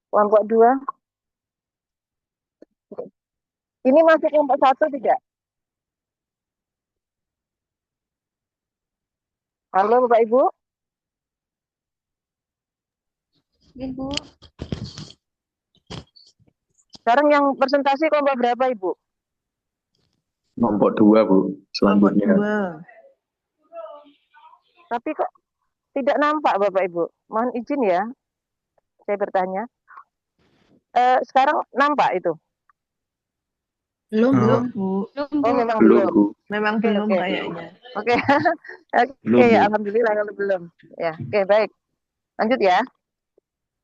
Kelompok 2. Ini masuk kelompok 1 tidak? Halo Bapak Ibu. Ibu. Sekarang yang presentasi kelompok berapa Ibu? Kelompok 2 Bu, selanjutnya. Tapi kok tidak nampak Bapak Ibu? Mohon izin ya, saya bertanya. Sekarang nampak itu? Belum, Bu. Oh, memang Belum belum. Bu. Memang Oke, belum oke. kayaknya. Oke. Belum, Oke, Bu. alhamdulillah kalau belum. Ya, oke baik. Lanjut ya.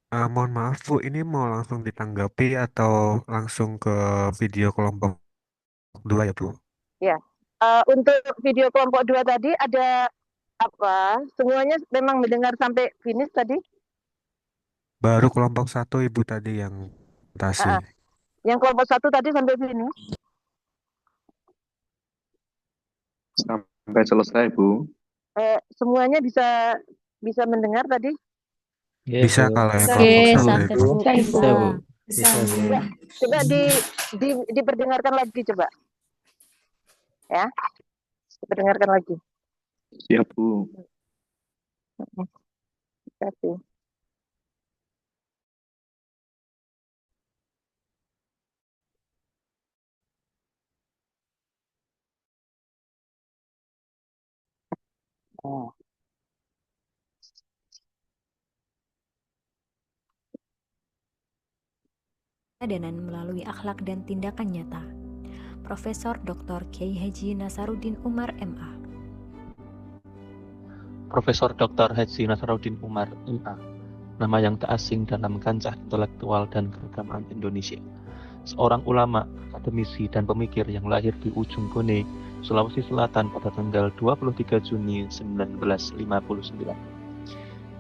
Mohon maaf Bu, ini mau langsung ditanggapi atau langsung ke video kelompok 2 ya Bu? Ya. Untuk video kelompok 2 tadi ada apa? Semuanya memang mendengar sampai finish tadi? Baru kelompok 1 Ibu tadi yang presentasi. Yang kelompok 1 tadi sampai finish? Sampai selesai Bu. Semuanya bisa mendengar tadi? Bisa kalau yang Bisa, kelompok Bu. 1 Ibu. Bisa, Bu. Bisa Bu. Coba diperdengarkan lagi coba. Ya. Diperdengarkan lagi. Siap Bu. Terima kasih. Dan melalui akhlak dan tindakan nyata. Profesor Dr. Kiai Haji Nasaruddin Umar MA. Profesor Dr. Haji Nasaruddin Umar MA, nama yang tak asing dalam kancah intelektual dan keagamaan Indonesia. Seorang ulama, akademisi, dan pemikir yang lahir di ujung Bone, Sulawesi Selatan pada tanggal 23 Juni 1959.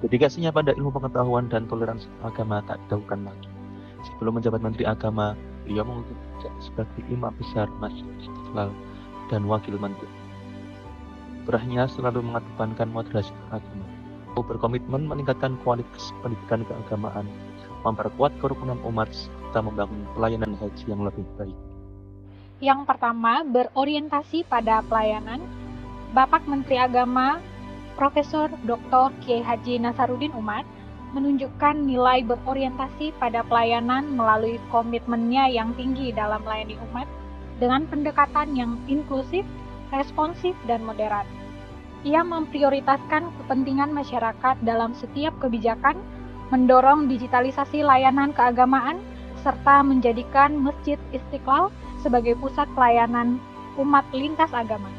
Dedikasinya pada ilmu pengetahuan dan toleransi agama tak didahulukan lagi. Sebelum menjabat Menteri Agama, beliau mengikuti sebagai imam besar Masjid Istiqlal dan wakil menteri. Kiprahnya selalu mengedepankan moderasi agama. Berkomitmen meningkatkan kualitas pendidikan keagamaan, memperkuat kerukunan umat, serta membangun pelayanan haji yang lebih baik. Yang pertama, berorientasi pada pelayanan. Bapak Menteri Agama, Profesor Dr. Kiai Haji Nasaruddin Umar, menunjukkan nilai berorientasi pada pelayanan melalui komitmennya yang tinggi dalam melayani umat dengan pendekatan yang inklusif, responsif, dan moderat. Ia memprioritaskan kepentingan masyarakat dalam setiap kebijakan, mendorong digitalisasi layanan keagamaan, serta menjadikan Masjid Istiqlal sebagai pusat pelayanan umat lintas agama.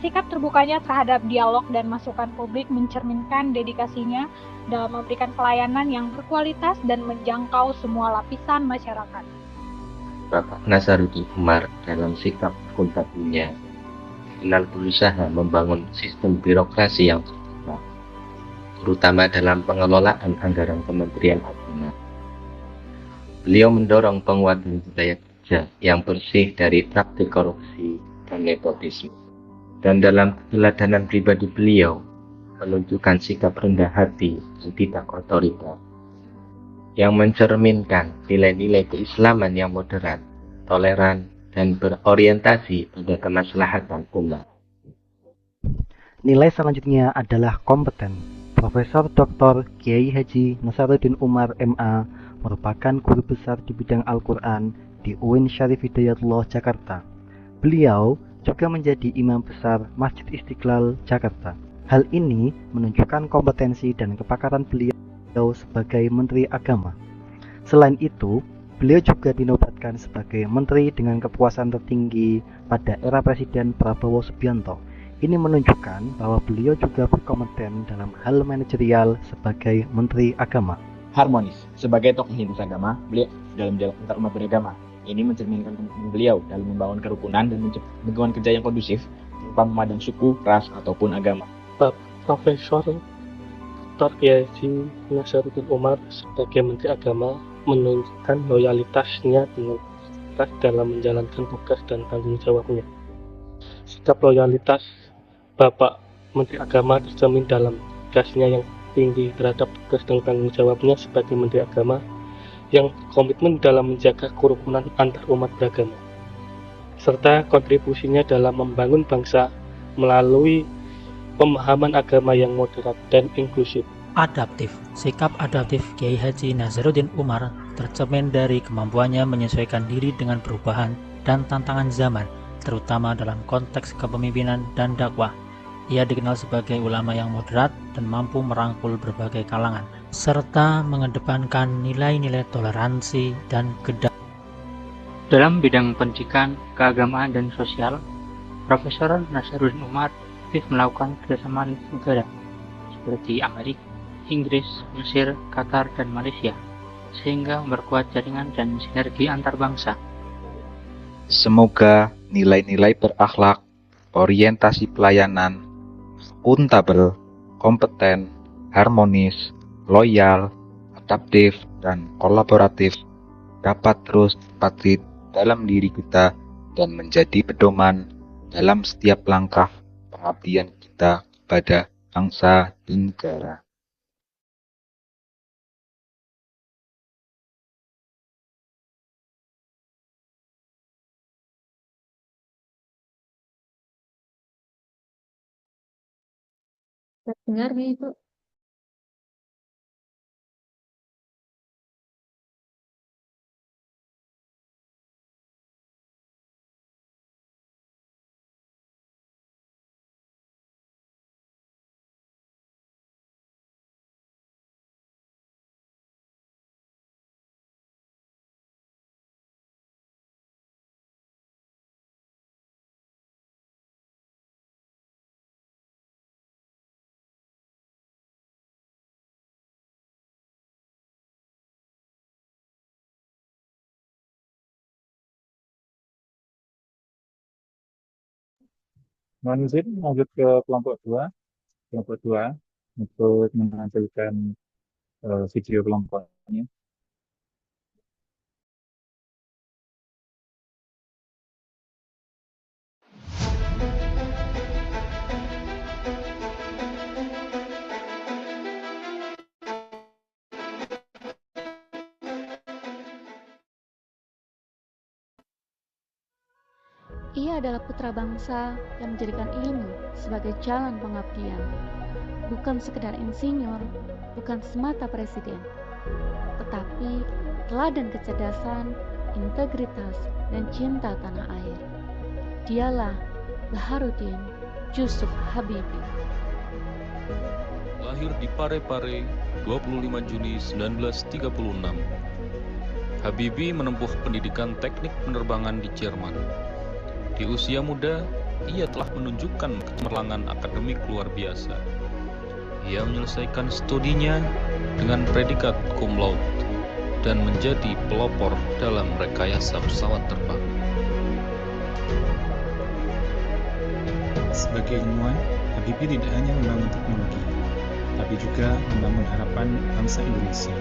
Sikap terbukanya terhadap dialog dan masukan publik mencerminkan dedikasinya dalam memberikan pelayanan yang berkualitas dan menjangkau semua lapisan masyarakat. Bapak Nasaruddin Umar dalam sikap akuntabelnya final berusaha membangun sistem birokrasi yang terbuka, terutama dalam pengelolaan anggaran Kementerian Agama. Beliau mendorong penguatan budaya kerja yang bersih dari praktik korupsi dan nepotisme. Dan dalam keteladanan pribadi beliau, menunjukkan sikap rendah hati dan tidak otoriter, yang mencerminkan nilai-nilai keislaman yang moderat, toleran, dan berorientasi pada kemaslahatan umat. Nilai selanjutnya adalah kompeten. Profesor Dr. Kiai Haji Nasaruddin Umar MA merupakan guru besar di bidang Al-Quran di UIN Syarif Hidayatullah Jakarta. Beliau juga menjadi imam besar Masjid Istiqlal Jakarta. Hal ini menunjukkan kompetensi dan kepakaran beliau sebagai Menteri Agama. Selain itu, beliau juga dinobatkan sebagai menteri dengan kepuasan tertinggi pada era Presiden Prabowo Subianto. Ini menunjukkan bahwa beliau juga berkompeten dalam hal manajerial sebagai Menteri Agama. Harmonis, sebagai tokoh lintas agama, beliau dalam dialog antar umat beragama. Ini mencerminkan komitmen beliau dalam membangun kerukunan dan menciptakan lingkungan kerja yang kondusif tanpa memandang suku, ras, ataupun agama. Profesor Dr. Kiai Haji Nasaruddin Umar sebagai Menteri Agama menunjukkan loyalitasnya dengan keras dalam menjalankan tugas dan tanggung jawabnya. Sikap loyalitas Bapak Menteri Agama tercermin dalam tugasnya yang tinggi terhadap tugas dan tanggung jawabnya sebagai Menteri Agama yang komitmen dalam menjaga kerukunan antar umat beragama, serta kontribusinya dalam membangun bangsa melalui pemahaman agama yang moderat dan inklusif. Adaptif. Sikap adaptif Kiai Haji Nasaruddin Umar tercermin dari kemampuannya menyesuaikan diri dengan perubahan dan tantangan zaman, terutama dalam konteks kepemimpinan dan dakwah. Ia dikenal sebagai ulama yang moderat dan mampu merangkul berbagai kalangan, serta mengedepankan nilai-nilai toleransi dan kedamaian. Dalam bidang pendidikan, keagamaan, dan sosial, Profesor Nasaruddin Umar aktif melakukan kerjasama lintas negara seperti Amerika, Inggris, Mesir, Qatar, dan Malaysia, sehingga memperkuat jaringan dan sinergi antar bangsa. Semoga nilai-nilai berakhlak, orientasi pelayanan, akuntabel, kompeten, harmonis, loyal, adaptif, dan kolaboratif dapat terus terpatri dalam diri kita dan menjadi pedoman dalam setiap langkah pengabdian kita kepada bangsa dan negara. Dengar nggak Ibu? Mohon izin lanjut ke kelompok 2. Kelompok 2 untuk menampilkan video kelompoknya. Ia adalah putra bangsa yang menjadikan ilmu sebagai jalan pengabdian, bukan sekedar insinyur, bukan semata presiden, tetapi teladan kecerdasan, integritas, dan cinta tanah air. Dialah Baharuddin Yusuf Habibie. Lahir di Parepare 25 Juni 1936. Habibie menempuh pendidikan teknik penerbangan di Jerman. Di usia muda, ia telah menunjukkan cemerlangan akademik luar biasa. Ia menyelesaikan studinya dengan predikat cum laude dan menjadi pelopor dalam rekayasa pesawat terbang. Sebagai ilmuwan, Habibie tidak hanya membangun teknologi, tapi juga membangun harapan bangsa Indonesia.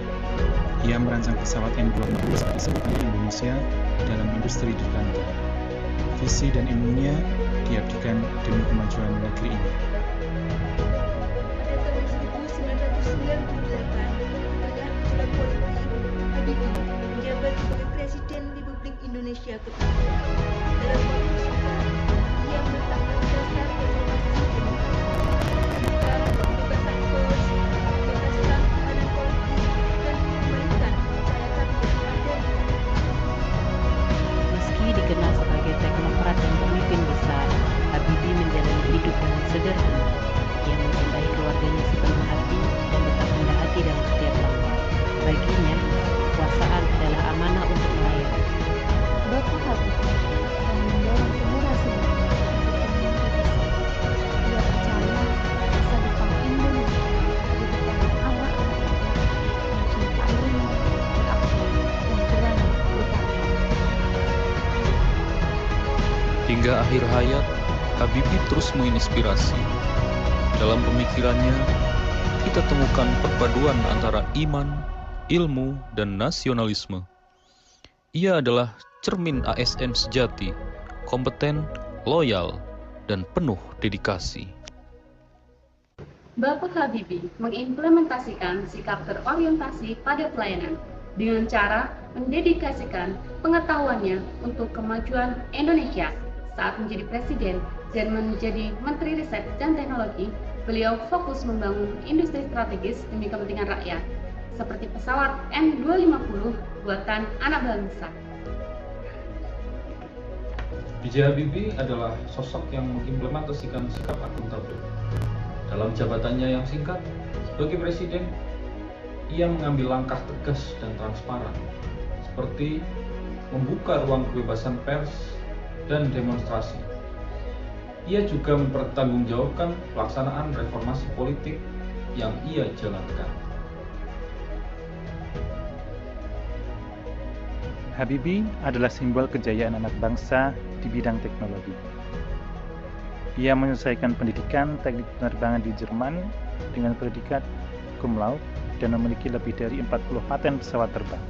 Ia merancang pesawat N250 seperti sebutan Indonesia dalam industri dirgantara. Visi dan ilmunya diabdikan demi kemajuan negeri ini. Pada tahun 1998, tengah gejolak politik, Habibie menjabat sebagai Presiden Republik Indonesia ke-7. Dalam waktu singkat, ia meletakkan dasar reformasi demokrasi, pembebasan pers, pembebasan tahanan politik, dan mengembalikan kepercayaan kepada Meski dikenal sebagai teknokrat dan pemimpin besar, Habibie menjalani hidup dengan sederhana. Ia mencintai keluarganya sepenuh hati dan tetap rendah hati dalam setiap langkah. Baginya, kekuasaan adalah amanah untuk melayani. Bapak Habibie yang mendorong generasi muda untuk berkontribusi. Ia percaya masa depan Indonesia ada di tangan anak-anak muda, mencintai ilmu, berakhlak, dan berani berkarya. Hingga akhir hayat, Habibie terus menginspirasi. Dalam pemikirannya, kita temukan perpaduan antara iman, ilmu, dan nasionalisme. Ia adalah cermin ASN sejati, kompeten, loyal, dan penuh dedikasi. Bapak Habibie mengimplementasikan sikap berorientasi pada pelayanan dengan cara mendedikasikan pengetahuannya untuk kemajuan Indonesia. Saat menjadi presiden dan menjadi Menteri Riset dan Teknologi, beliau fokus membangun industri strategis demi kepentingan rakyat, seperti pesawat N250 buatan anak bangsa. B.J. Habibie adalah sosok yang mengimplementasikan sikap akuntabel. Dalam jabatannya yang singkat, sebagai presiden, ia mengambil langkah tegas dan transparan, seperti membuka ruang kebebasan pers dan demonstrasi. Ia juga mempertanggungjawabkan pelaksanaan reformasi politik yang ia jalankan. Habibie adalah simbol kejayaan anak bangsa di bidang teknologi. Ia menyelesaikan pendidikan teknik penerbangan di Jerman dengan predikat cum laude dan memiliki lebih dari 40 paten pesawat terbang.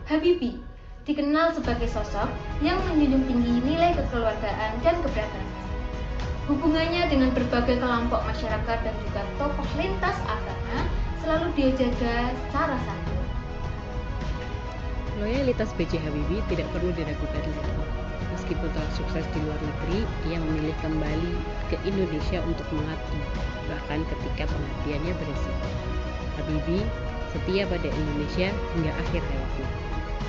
Habibie dikenal sebagai sosok yang menjunjung tinggi nilai kekeluargaan dan keberagaman. Hubungannya dengan berbagai kelompok masyarakat dan juga tokoh lintas agama selalu dia jaga secara santun. Loyalitas B.J. Habibie tidak perlu diragukan lagi. Meskipun telah sukses di luar negeri, ia memilih kembali ke Indonesia untuk mengabdi, bahkan ketika pengabdiannya beresiko. Habibie setia pada Indonesia hingga akhir hayatnya.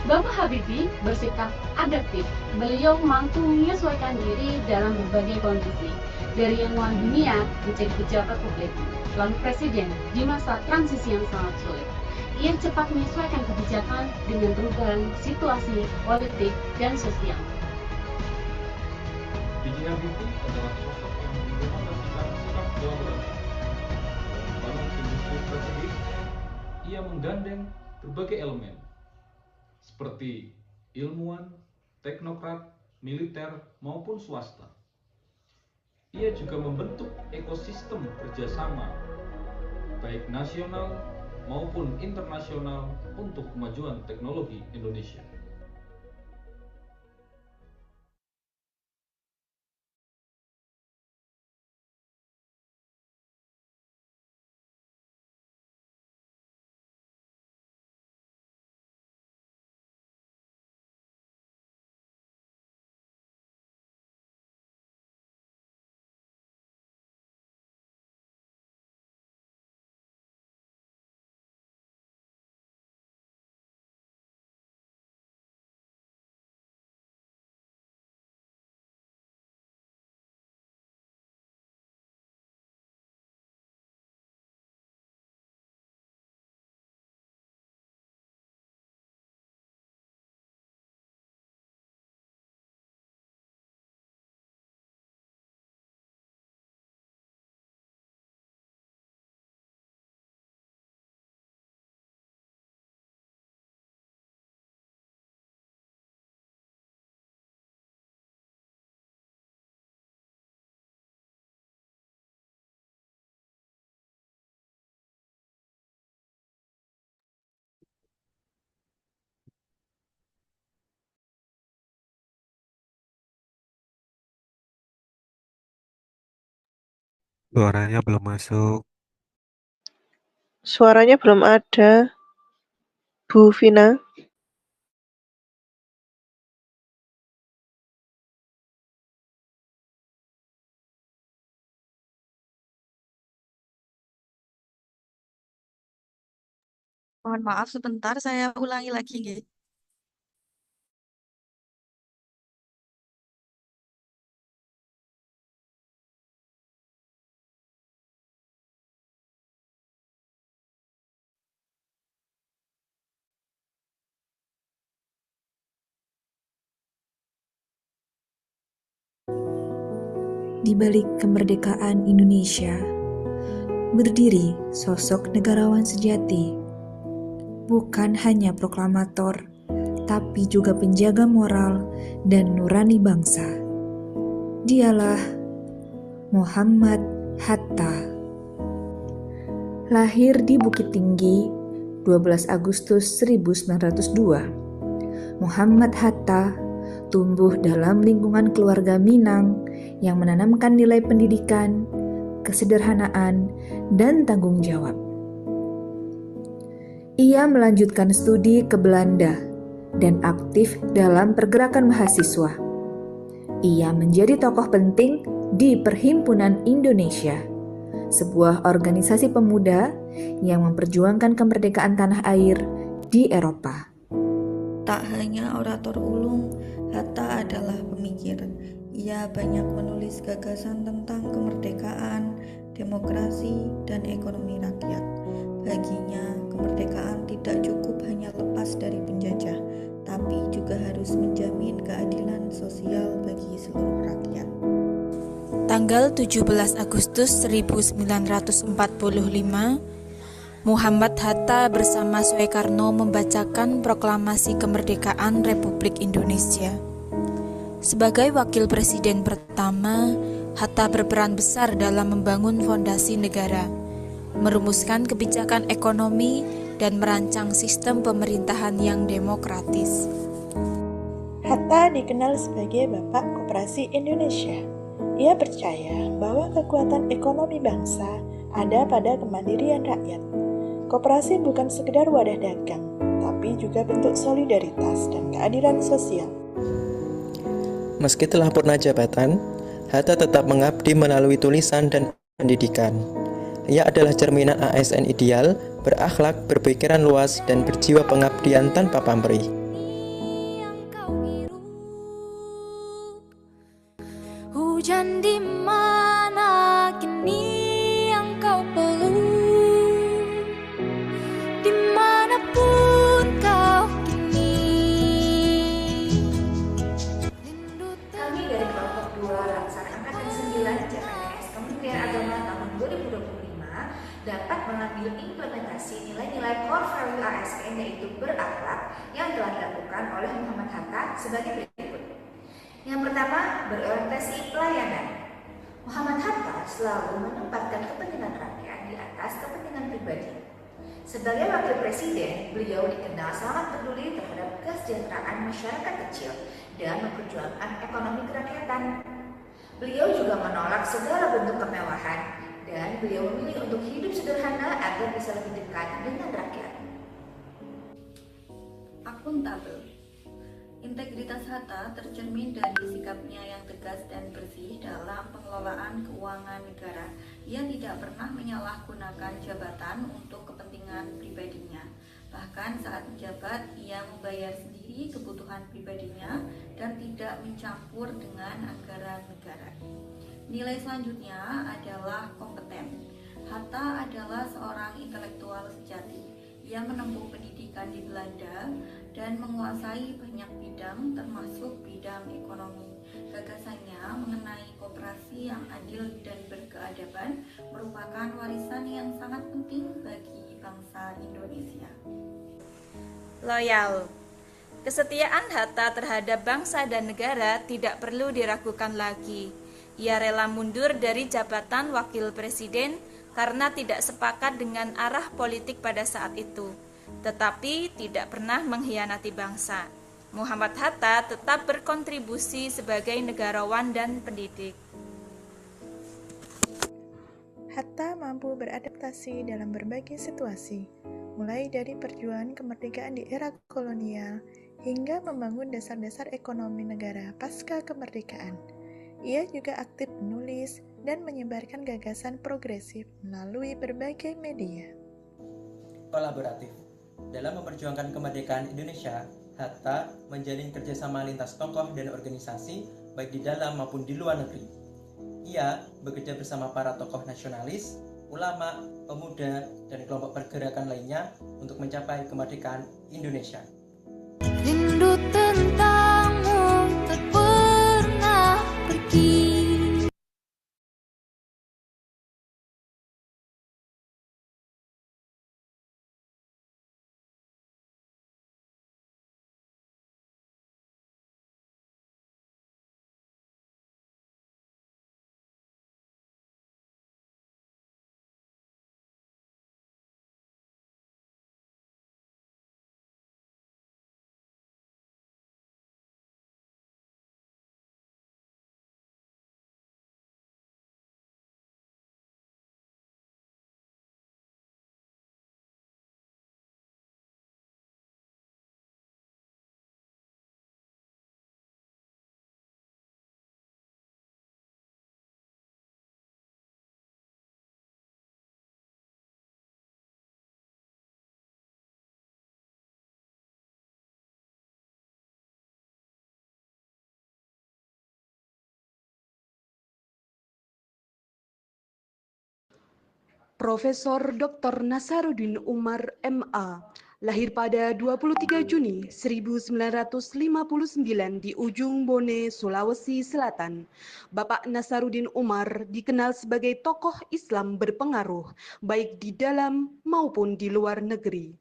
Bapak Habibie bersikap adaptif. Beliau mampu menyesuaikan diri dalam berbagai kondisi, dari ilmuwan dunia menjadi pejabat publik, lalu presiden di masa transisi yang sangat sulit. Ia cepat menyesuaikan kebijakan dengan perubahan situasi politik dan sosial. B.J. Habibie adalah sosok yang mengimplementasikan sikap kolaboratif. Dalam membangun industri strategis, ia menggandeng berbagai elemen, seperti ilmuwan, teknokrat, militer, maupun swasta. Ia juga membentuk ekosistem kerjasama, baik nasional maupun internasional untuk kemajuan teknologi Indonesia. Suaranya belum masuk. Suaranya belum ada, Bu Vina. Mohon maaf sebentar, saya ulangi lagi nggih. Di balik kemerdekaan Indonesia, berdiri sosok negarawan sejati, bukan hanya proklamator, tapi juga penjaga moral dan nurani bangsa. Dialah Muhammad Hatta. Lahir di Bukit Tinggi 12 Agustus 1902, Muhammad Hatta tumbuh dalam lingkungan keluarga Minang yang menanamkan nilai pendidikan, kesederhanaan, dan tanggung jawab. Ia melanjutkan studi ke Belanda dan aktif dalam pergerakan mahasiswa. Ia menjadi tokoh penting di Perhimpunan Indonesia, sebuah organisasi pemuda yang memperjuangkan kemerdekaan tanah air di Eropa. Tak hanya orator ulung, Hatta adalah pemikir. Ia banyak menulis gagasan tentang kemerdekaan, demokrasi, dan ekonomi rakyat. Baginya, kemerdekaan tidak cukup hanya lepas dari penjajah, tapi juga harus menjamin keadilan sosial bagi seluruh rakyat. Tanggal 17 Agustus 1945, Muhammad Hatta bersama Soekarno membacakan proklamasi kemerdekaan Republik Indonesia. Sebagai wakil presiden pertama, Hatta berperan besar dalam membangun fondasi negara, merumuskan kebijakan ekonomi, dan merancang sistem pemerintahan yang demokratis. Hatta dikenal sebagai Bapak Koperasi Indonesia. Ia percaya bahwa kekuatan ekonomi bangsa ada pada kemandirian rakyat. Koperasi bukan sekedar wadah dagang, tapi juga bentuk solidaritas dan keadilan sosial. Meski telah purna jabatan, Hatta tetap mengabdi melalui tulisan dan pendidikan. Ia adalah cerminan ASN ideal, berakhlak, berpikiran luas, dan berjiwa pengabdian tanpa pamrih. Hujan di mana kini yang kau peluk, dimanapun kau kini. Kami dari kelompok 2 Laksana Angkatan 9 CPNS Kementerian Agama tahun 2025 dapat mengambil implementasi nilai-nilai core value ASN yaitu berakhlak yang telah dilakukan oleh Muhammad Hatta sebagai berikut. Yang pertama, berorientasi pelayanan. Muhammad Hatta selalu menempatkan kepentingan rakyat di atas kepentingan pribadi. Sebagai wakil presiden, beliau dikenal sangat peduli terhadap kesejahteraan masyarakat kecil dan memperjuangkan ekonomi kerakyatan. Beliau juga menolak segala bentuk kemewahan dan beliau memilih untuk hidup sederhana agar bisa lebih dekat dengan rakyat. Akuntabel. Integritas Hatta tercermin dari sikapnya yang tegas dan bersih dalam pengelolaan keuangan negara. Ia tidak pernah menyalahgunakan jabatan untuk kepentingan pribadinya. Bahkan saat menjabat, ia membayar sendiri kebutuhan pribadinya dan tidak mencampur dengan anggaran negara. Nilai selanjutnya adalah kompeten. Hatta adalah seorang intelektual sejati. Ia menempuh pendidikan di Belanda dan menguasai banyak bidang termasuk bidang ekonomi. Gagasannya mengenai koperasi yang adil dan berkeadaban merupakan warisan yang sangat penting bagi bangsa Indonesia. Loyal. Kesetiaan Hatta terhadap bangsa dan negara tidak perlu diragukan lagi. Ia rela mundur dari jabatan wakil presiden karena tidak sepakat dengan arah politik pada saat itu, tetapi tidak pernah mengkhianati bangsa. Muhammad Hatta tetap berkontribusi sebagai negarawan dan pendidik. Hatta mampu beradaptasi dalam berbagai situasi, mulai dari perjuangan kemerdekaan di era kolonial hingga membangun dasar-dasar ekonomi negara pasca kemerdekaan. Ia juga aktif menulis dan menyebarkan gagasan progresif melalui berbagai media. Kolaboratif. Dalam memperjuangkan kemerdekaan Indonesia, Hatta menjalin kerjasama lintas tokoh dan organisasi baik di dalam maupun di luar negeri. Ia bekerja bersama para tokoh nasionalis, ulama, pemuda, dan kelompok pergerakan lainnya untuk mencapai kemerdekaan Indonesia. Rindu tentangmu tak pernah pergi. Profesor Dr. Nasaruddin Umar, MA, lahir pada 23 Juni 1959 di Ujung Bone, Sulawesi Selatan. Bapak Nasaruddin Umar dikenal sebagai tokoh Islam berpengaruh, baik di dalam maupun di luar negeri.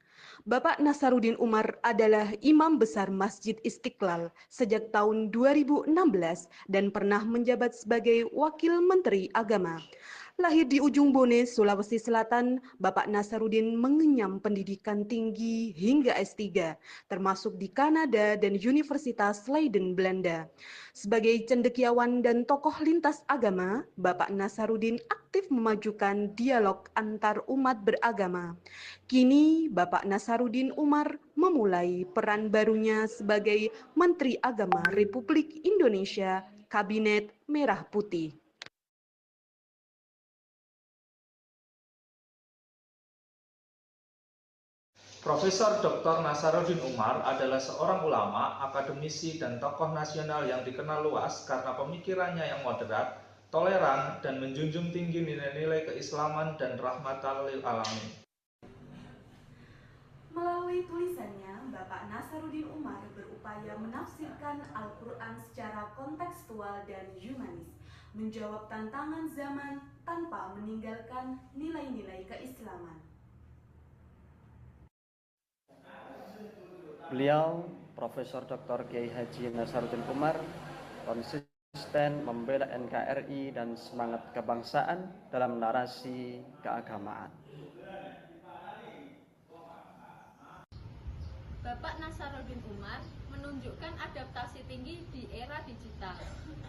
Bapak Nasaruddin Umar adalah Imam Besar Masjid Istiqlal sejak tahun 2016 dan pernah menjabat sebagai Wakil Menteri Agama. Lahir di Ujung Bone, Sulawesi Selatan, Bapak Nasaruddin mengenyam pendidikan tinggi hingga S3, termasuk di Kanada dan Universitas Leiden, Belanda. Sebagai cendekiawan dan tokoh lintas agama, Bapak Nasaruddin aktif memajukan dialog antar umat beragama. Kini, Bapak Nasaruddin Umar memulai peran barunya sebagai Menteri Agama Republik Indonesia, Kabinet Merah Putih. Profesor Dr. Nasaruddin Umar adalah seorang ulama, akademisi, dan tokoh nasional yang dikenal luas karena pemikirannya yang moderat, toleran, dan menjunjung tinggi nilai-nilai keislaman dan rahmatan lil alamin. Melalui tulisannya, Bapak Nasaruddin Umar berupaya menafsirkan Al-Quran secara kontekstual dan humanis, menjawab tantangan zaman tanpa meninggalkan nilai-nilai keislaman. Beliau, Profesor Dr. Kiai Haji Nasaruddin Umar, konsisten membela NKRI dan semangat kebangsaan dalam narasi keagamaan. Bapak Nasaruddin Umar menunjukkan adaptasi tinggi di era digital.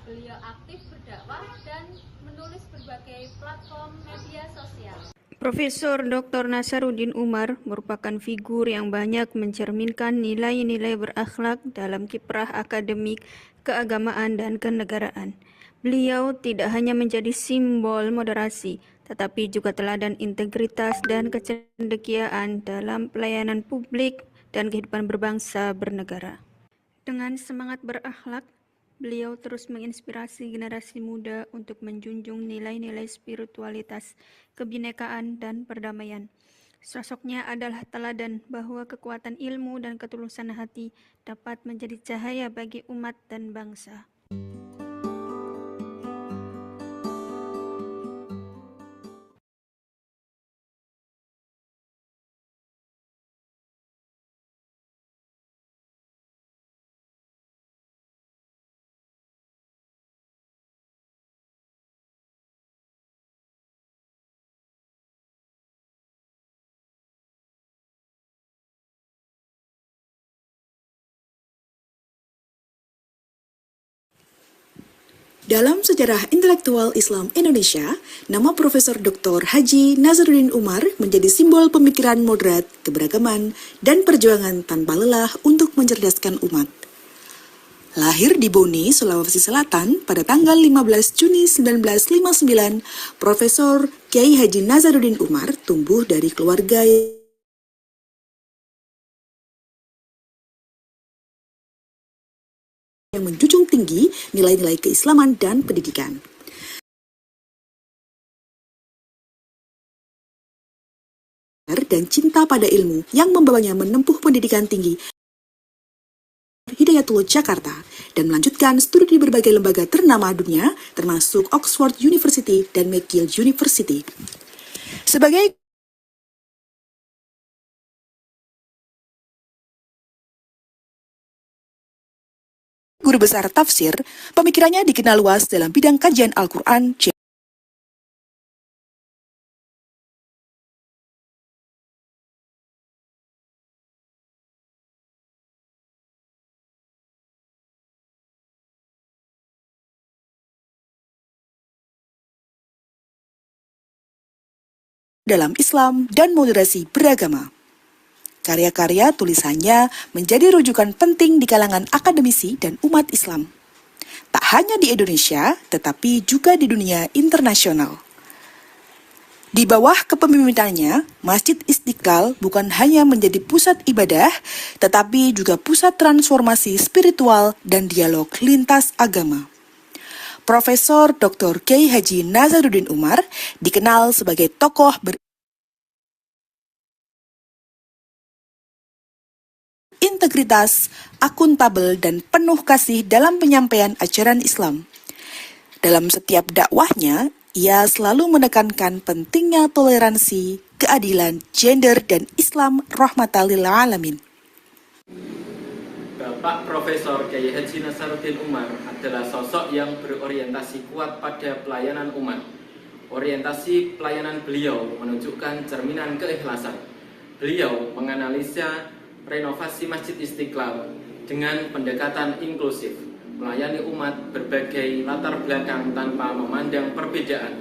Beliau aktif berdakwah dan menulis berbagai platform media sosial. Profesor Dr. Nasaruddin Umar merupakan figur yang banyak mencerminkan nilai-nilai berakhlak dalam kiprah akademik, keagamaan, dan kenegaraan. Beliau tidak hanya menjadi simbol moderasi, tetapi juga teladan integritas dan kecendekiaan dalam pelayanan publik dan kehidupan berbangsa bernegara. Dengan semangat berakhlak, beliau terus menginspirasi generasi muda untuk menjunjung nilai-nilai spiritualitas, kebinekaan, dan perdamaian. Sosoknya adalah teladan bahwa kekuatan ilmu dan ketulusan hati dapat menjadi cahaya bagi umat dan bangsa. Dalam sejarah intelektual Islam Indonesia, nama Profesor Dr. Haji Nasaruddin Umar menjadi simbol pemikiran moderat, keberagaman, dan perjuangan tanpa lelah untuk mencerdaskan umat. Lahir di Boni, Sulawesi Selatan pada tanggal 15 Juni 1959, Profesor Kiai Haji Nasaruddin Umar tumbuh dari keluarga yang menjunjung tinggi nilai-nilai keislaman dan pendidikan. Dan cinta pada ilmu yang membawanya menempuh pendidikan tinggi Hidayatullah Jakarta dan melanjutkan studi di berbagai lembaga ternama dunia termasuk Oxford University dan McGill University. Sebagai guru besar tafsir, pemikirannya dikenal luas dalam bidang kajian Al-Quran, dalam Islam dan moderasi beragama. Karya-karya tulisannya menjadi rujukan penting di kalangan akademisi dan umat Islam. Tak hanya di Indonesia, tetapi juga di dunia internasional. Di bawah kepemimpinannya, Masjid Istiqlal bukan hanya menjadi pusat ibadah, tetapi juga pusat transformasi spiritual dan dialog lintas agama. Profesor Dr. Kiai Haji Nasaruddin Umar dikenal sebagai tokoh berintegritas, akuntabel, dan penuh kasih dalam penyampaian ajaran Islam. Dalam setiap dakwahnya, ia selalu menekankan pentingnya toleransi, keadilan, gender, dan Islam rahmatan lil alamin. Bapak Profesor Kiai Haji Nasaruddin Umar adalah sosok yang berorientasi kuat pada pelayanan umat. Orientasi pelayanan beliau menunjukkan cerminan keikhlasan. Beliau menganalisa renovasi Masjid Istiqlal dengan pendekatan inklusif, melayani umat berbagai latar belakang tanpa memandang perbedaan,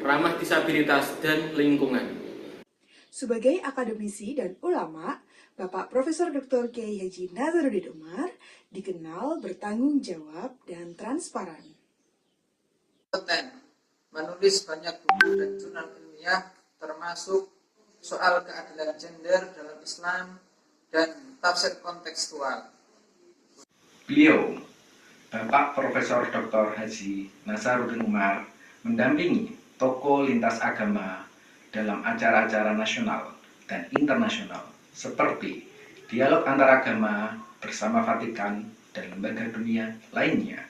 ramah disabilitas dan lingkungan. Sebagai akademisi dan ulama, Bapak Profesor Dr. Kiai Haji Nasaruddin Umar dikenal bertanggung jawab dan transparan. Menulis banyak buku dan jurnal ilmiah termasuk soal keadilan gender dalam Islam dan tafsir kontekstual. Beliau, Bapak Profesor Dr. Haji Nasaruddin Umar, mendampingi tokoh lintas agama dalam acara-acara nasional dan internasional seperti dialog antaragama bersama Vatikan dan lembaga dunia lainnya.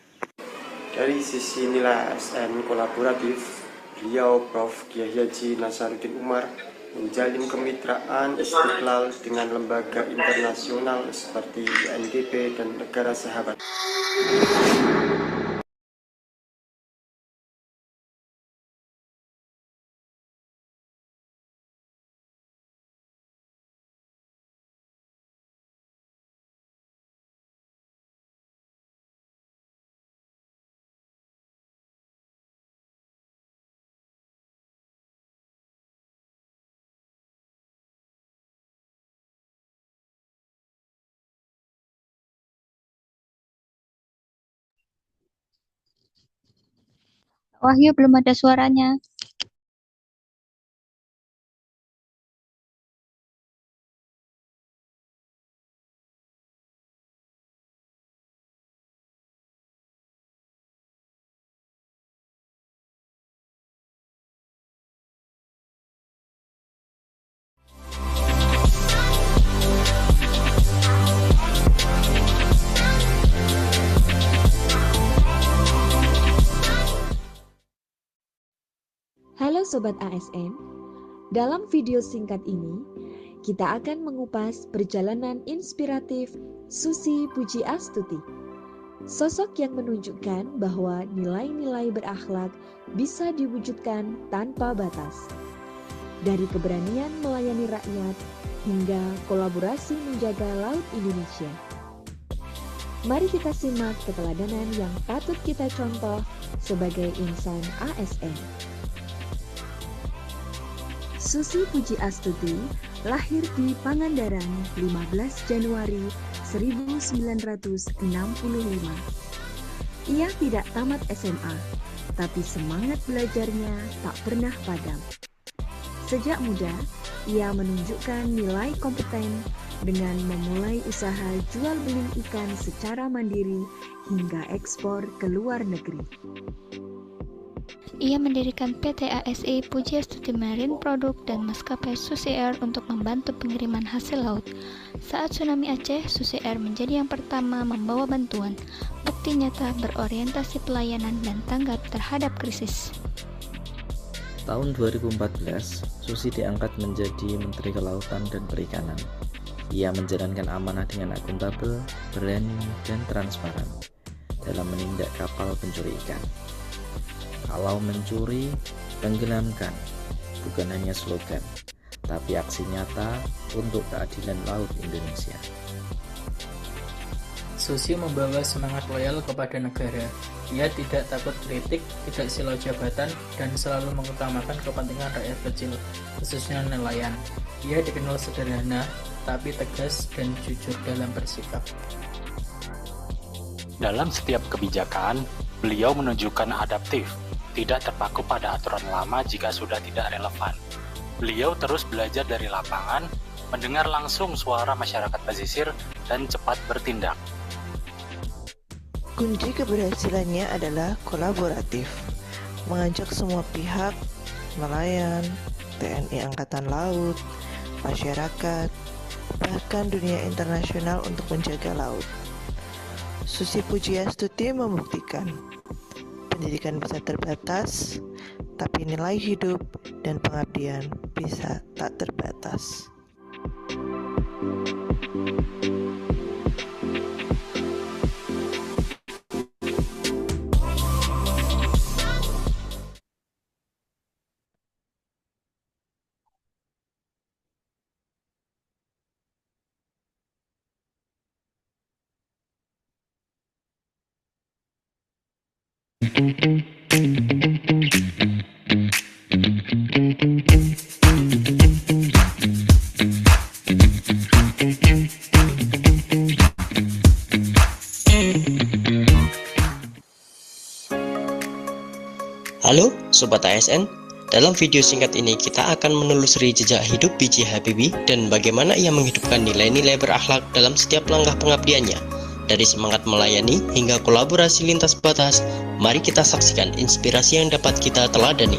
Dari sisi nilai ASN kolaboratif, beliau Prof. Kiai Haji Nasaruddin Umar menjalin kemitraan Istiqlal dengan lembaga internasional seperti UNDP dan negara sahabat. Wahyu belum ada suaranya. Halo Sobat ASN, dalam video singkat ini, kita akan mengupas perjalanan inspiratif Susi Puji Astuti. Sosok yang menunjukkan bahwa nilai-nilai berakhlak bisa diwujudkan tanpa batas. Dari keberanian melayani rakyat hingga kolaborasi menjaga Laut Indonesia. Mari kita simak keteladanan yang patut kita contoh sebagai insan ASN. Susi Pujiastuti lahir di Pangandaran 15 Januari 1965. Ia tidak tamat SMA, tapi semangat belajarnya tak pernah padam. Sejak muda, ia menunjukkan nilai kompeten dengan memulai usaha jual beli ikan secara mandiri hingga ekspor ke luar negeri. Ia mendirikan PT ASI Pujiastuti Marine Product dan maskapai Susi Air untuk membantu pengiriman hasil laut. Saat tsunami Aceh, Susi Air menjadi yang pertama membawa bantuan, bukti nyata berorientasi pelayanan dan tanggap terhadap krisis. Tahun 2014, Susi diangkat menjadi Menteri Kelautan dan Perikanan. Ia menjalankan amanah dengan akuntabel, berani, dan transparan dalam menindak kapal pencuri ikan. Kalau mencuri, tenggelamkan, bukan hanya slogan, tapi aksi nyata untuk keadilan laut Indonesia. Susi membawa semangat loyal kepada negara. Ia tidak takut kritik, tidak silau jabatan, dan selalu mengutamakan kepentingan rakyat kecil, khususnya nelayan. Ia dikenal sederhana, tapi tegas dan jujur dalam bersikap. Dalam setiap kebijakan, beliau menunjukkan adaptif, tidak terpaku pada aturan lama jika sudah tidak relevan. Beliau terus belajar dari lapangan, mendengar langsung suara masyarakat pesisir, dan cepat bertindak. Kunci keberhasilannya adalah kolaboratif, mengajak semua pihak, nelayan, TNI Angkatan Laut, masyarakat, bahkan dunia internasional untuk menjaga laut. Susi Pujiastuti membuktikan pendidikan bisa terbatas, tapi nilai hidup dan pengabdian bisa tak terbatas. Halo Sobat ASN, dalam video singkat ini kita akan menelusuri jejak hidup B.J. Habibie dan bagaimana ia menghidupkan nilai-nilai berakhlak dalam setiap langkah pengabdiannya. Dari semangat melayani hingga kolaborasi lintas batas, mari kita saksikan inspirasi yang dapat kita teladani.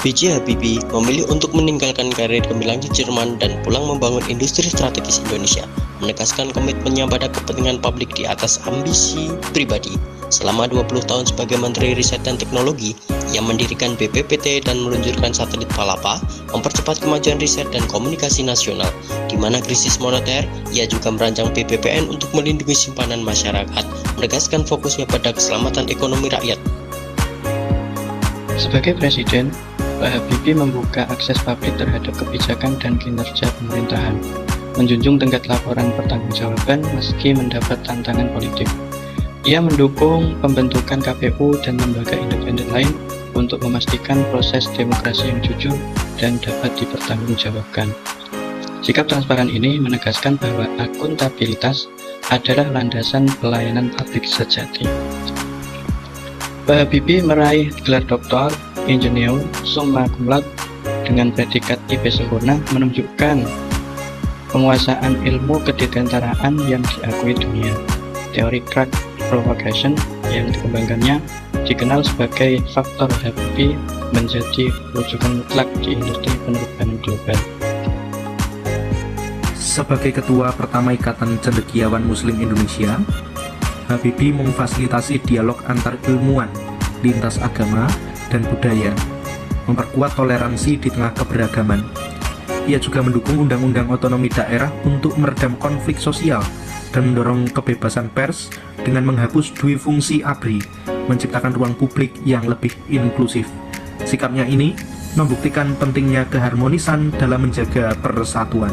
B.J. Habibie memilih untuk meninggalkan karir gemilang di Jerman dan pulang membangun industri strategis Indonesia, menegaskan komitmennya pada kepentingan publik di atas ambisi pribadi. Selama 20 tahun sebagai Menteri Riset dan Teknologi, ia mendirikan BPPT dan meluncurkan satelit Palapa, mempercepat kemajuan riset dan komunikasi nasional. Di mana krisis moneter, ia juga merancang BPPN untuk melindungi simpanan masyarakat, menegaskan fokusnya pada keselamatan ekonomi rakyat. Sebagai Presiden, Pak Habibie membuka akses publik terhadap kebijakan dan kinerja pemerintahan, menjunjung tingkat laporan pertanggungjawaban meski mendapat tantangan politik. Ia mendukung pembentukan KPU dan lembaga independen lain untuk memastikan proses demokrasi yang jujur dan dapat dipertanggungjawabkan. Sikap transparan ini menegaskan bahwa akuntabilitas adalah landasan pelayanan publik sejati. Pak Habibie meraih gelar doktor, insinyur, summa cum laude dengan predikat IP sempurna, menunjukkan penguasaan ilmu kedirgantaraan yang diakui dunia. Teori crack propagation yang dikembangkannya dikenal sebagai faktor Habibie menjadi rujukan mutlak di industri penerbangan global. Sebagai Ketua Pertama Ikatan Cendekiawan Muslim Indonesia, Habibie memfasilitasi dialog antar ilmuwan, lintas agama, dan budaya, memperkuat toleransi di tengah keberagaman. Ia juga mendukung Undang-Undang Otonomi Daerah untuk meredam konflik sosial dan mendorong kebebasan pers dengan menghapus dui fungsi ABRI, menciptakan ruang publik yang lebih inklusif. Sikapnya ini membuktikan pentingnya keharmonisan dalam menjaga persatuan.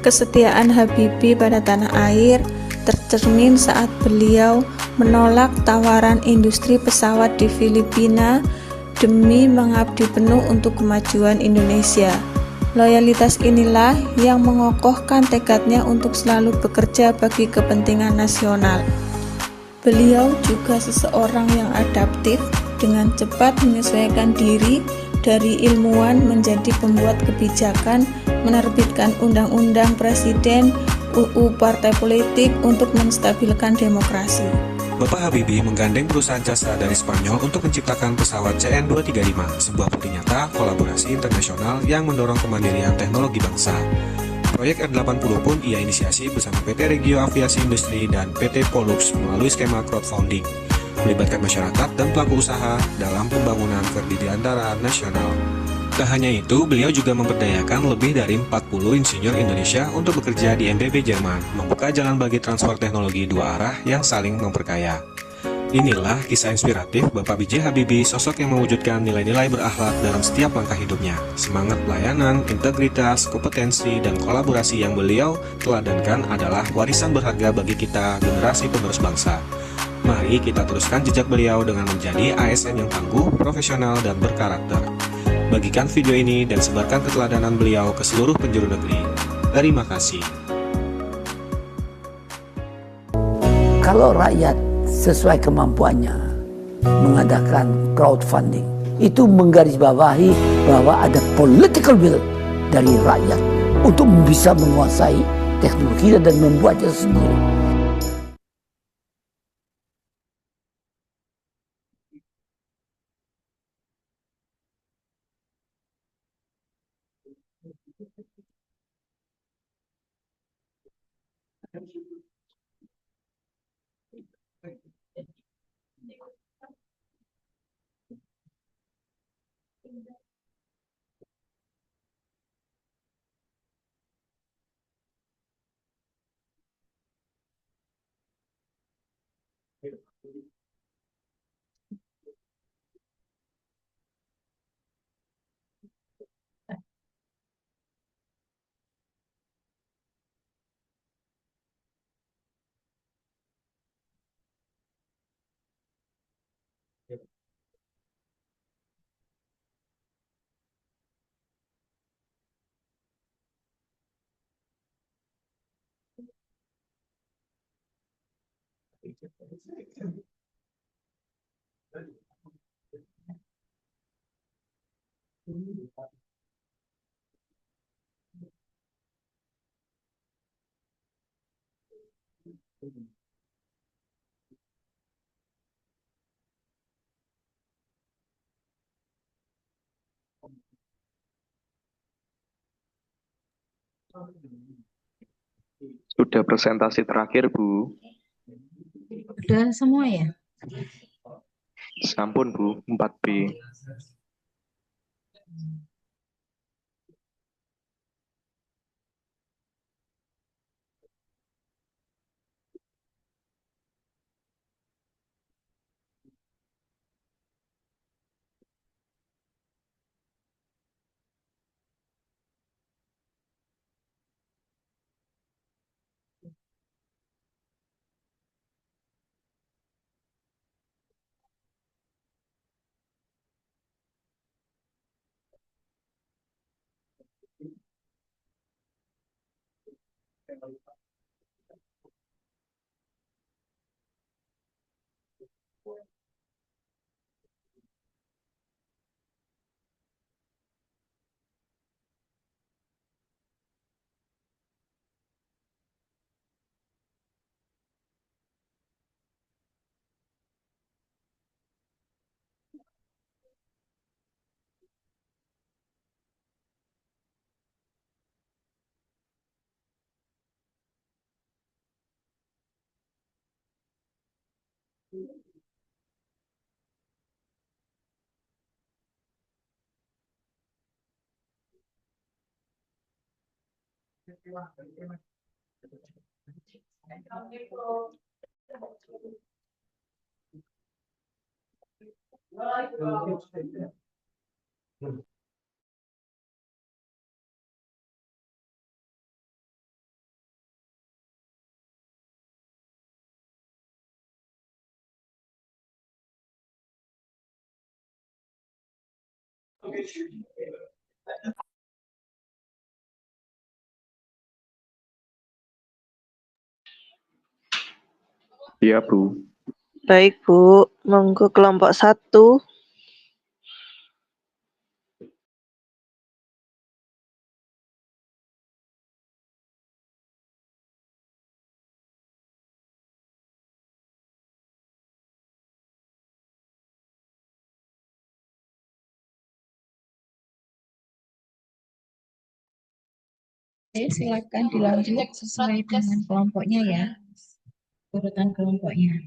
Kesetiaan Habibie pada tanah air tercermin saat beliau menolak tawaran industri pesawat di Filipina demi mengabdi penuh untuk kemajuan Indonesia. Loyalitas inilah yang mengokohkan tekadnya untuk selalu bekerja bagi kepentingan nasional. Beliau juga seseorang yang adaptif, dengan cepat menyesuaikan diri dari ilmuwan menjadi pembuat kebijakan, menerbitkan undang-undang presiden, UU partai politik untuk menstabilkan demokrasi. Bapak Habibie menggandeng perusahaan jasa dari Spanyol untuk menciptakan pesawat CN-235, sebuah bukti nyata kolaborasi internasional yang mendorong kemandirian teknologi bangsa. Proyek R80 pun ia inisiasi bersama PT Regio Aviasi Industri dan PT Pollux melalui skema crowdfunding, melibatkan masyarakat dan pelaku usaha dalam pembangunan Dirgantara Nasional. Tak hanya itu, beliau juga memberdayakan lebih dari 40 insinyur Indonesia untuk bekerja di MBB Jerman, membuka jalan bagi transfer teknologi dua arah yang saling memperkaya. Inilah kisah inspiratif Bapak B.J. Habibie, sosok yang mewujudkan nilai-nilai berakhlak dalam setiap langkah hidupnya. Semangat pelayanan, integritas, kompetensi, dan kolaborasi yang beliau teladankan adalah warisan berharga bagi kita, generasi penerus bangsa. Mari kita teruskan jejak beliau dengan menjadi ASN yang tangguh, profesional, dan berkarakter. Bagikan video ini dan sebarkan keteladanan beliau ke seluruh penjuru negeri. Terima kasih. Kalau rakyat sesuai kemampuannya mengadakan crowdfunding, itu menggarisbawahi bahwa ada political will dari rakyat untuk bisa menguasai teknologi dan membuatnya sendiri. Sudah presentasi terakhir, Bu. Udah semua ya? Sampun, Bu, 4B. Iya, Bu. Baik, Bu. Monggo kelompok 1. Oke, silakan dilanjut sesuai dengan kelompoknya ya, urutan kelompoknya.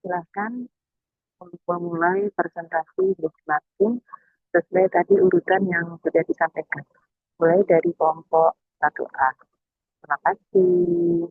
Silakan untuk memulai presentasi masing-masing sesuai tadi urutan yang sudah disampaikan. Mulai dari kelompok 1A. Terima kasih.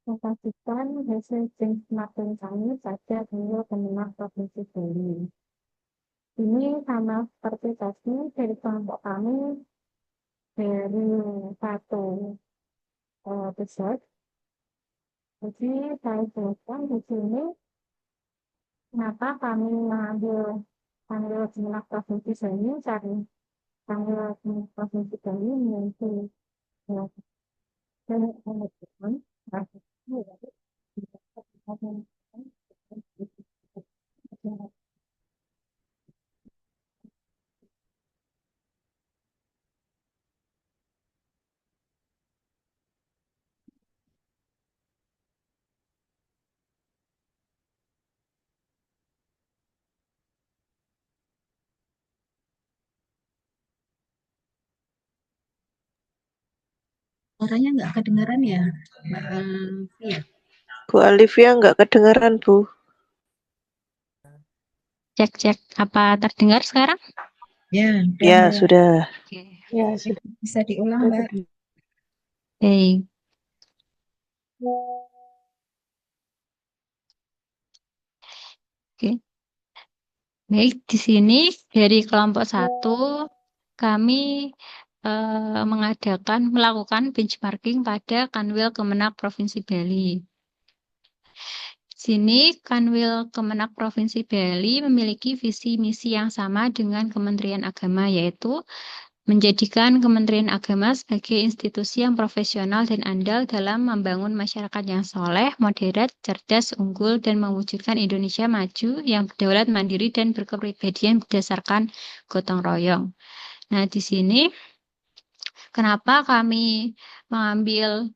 Presentasikan hasil benchmarking kami pada beliau Kemenang Provinsi Bali. Ini sama seperti tadi dari kelompok kami dari satu besar. Jadi saya jelaskan di sini kenapa kami mengambil tanggal Kemenang Provinsi Bali, cari tanggal Kemenang Provinsi Bali memiliki suaranya nggak kedengaran ya, Mbak Alfia? Bu Alivia nggak kedengaran, Bu. Cek, apa terdengar sekarang? Ya, Ya, sudah. Oke. Ya, sudah bisa diulang, Mbak. Baik. Oke. Baik, di sini dari kelompok 1 kami melakukan benchmarking pada Kanwil Kemenak Provinsi Bali. Sini Kanwil Kemenak Provinsi Bali memiliki visi misi yang sama dengan Kementerian Agama, yaitu menjadikan Kementerian Agama sebagai institusi yang profesional dan andal dalam membangun masyarakat yang soleh, moderat, cerdas, unggul, dan mewujudkan Indonesia maju yang berdaulat, mandiri, dan berkepribadian berdasarkan gotong royong. Nah, di sini kenapa kami mengambil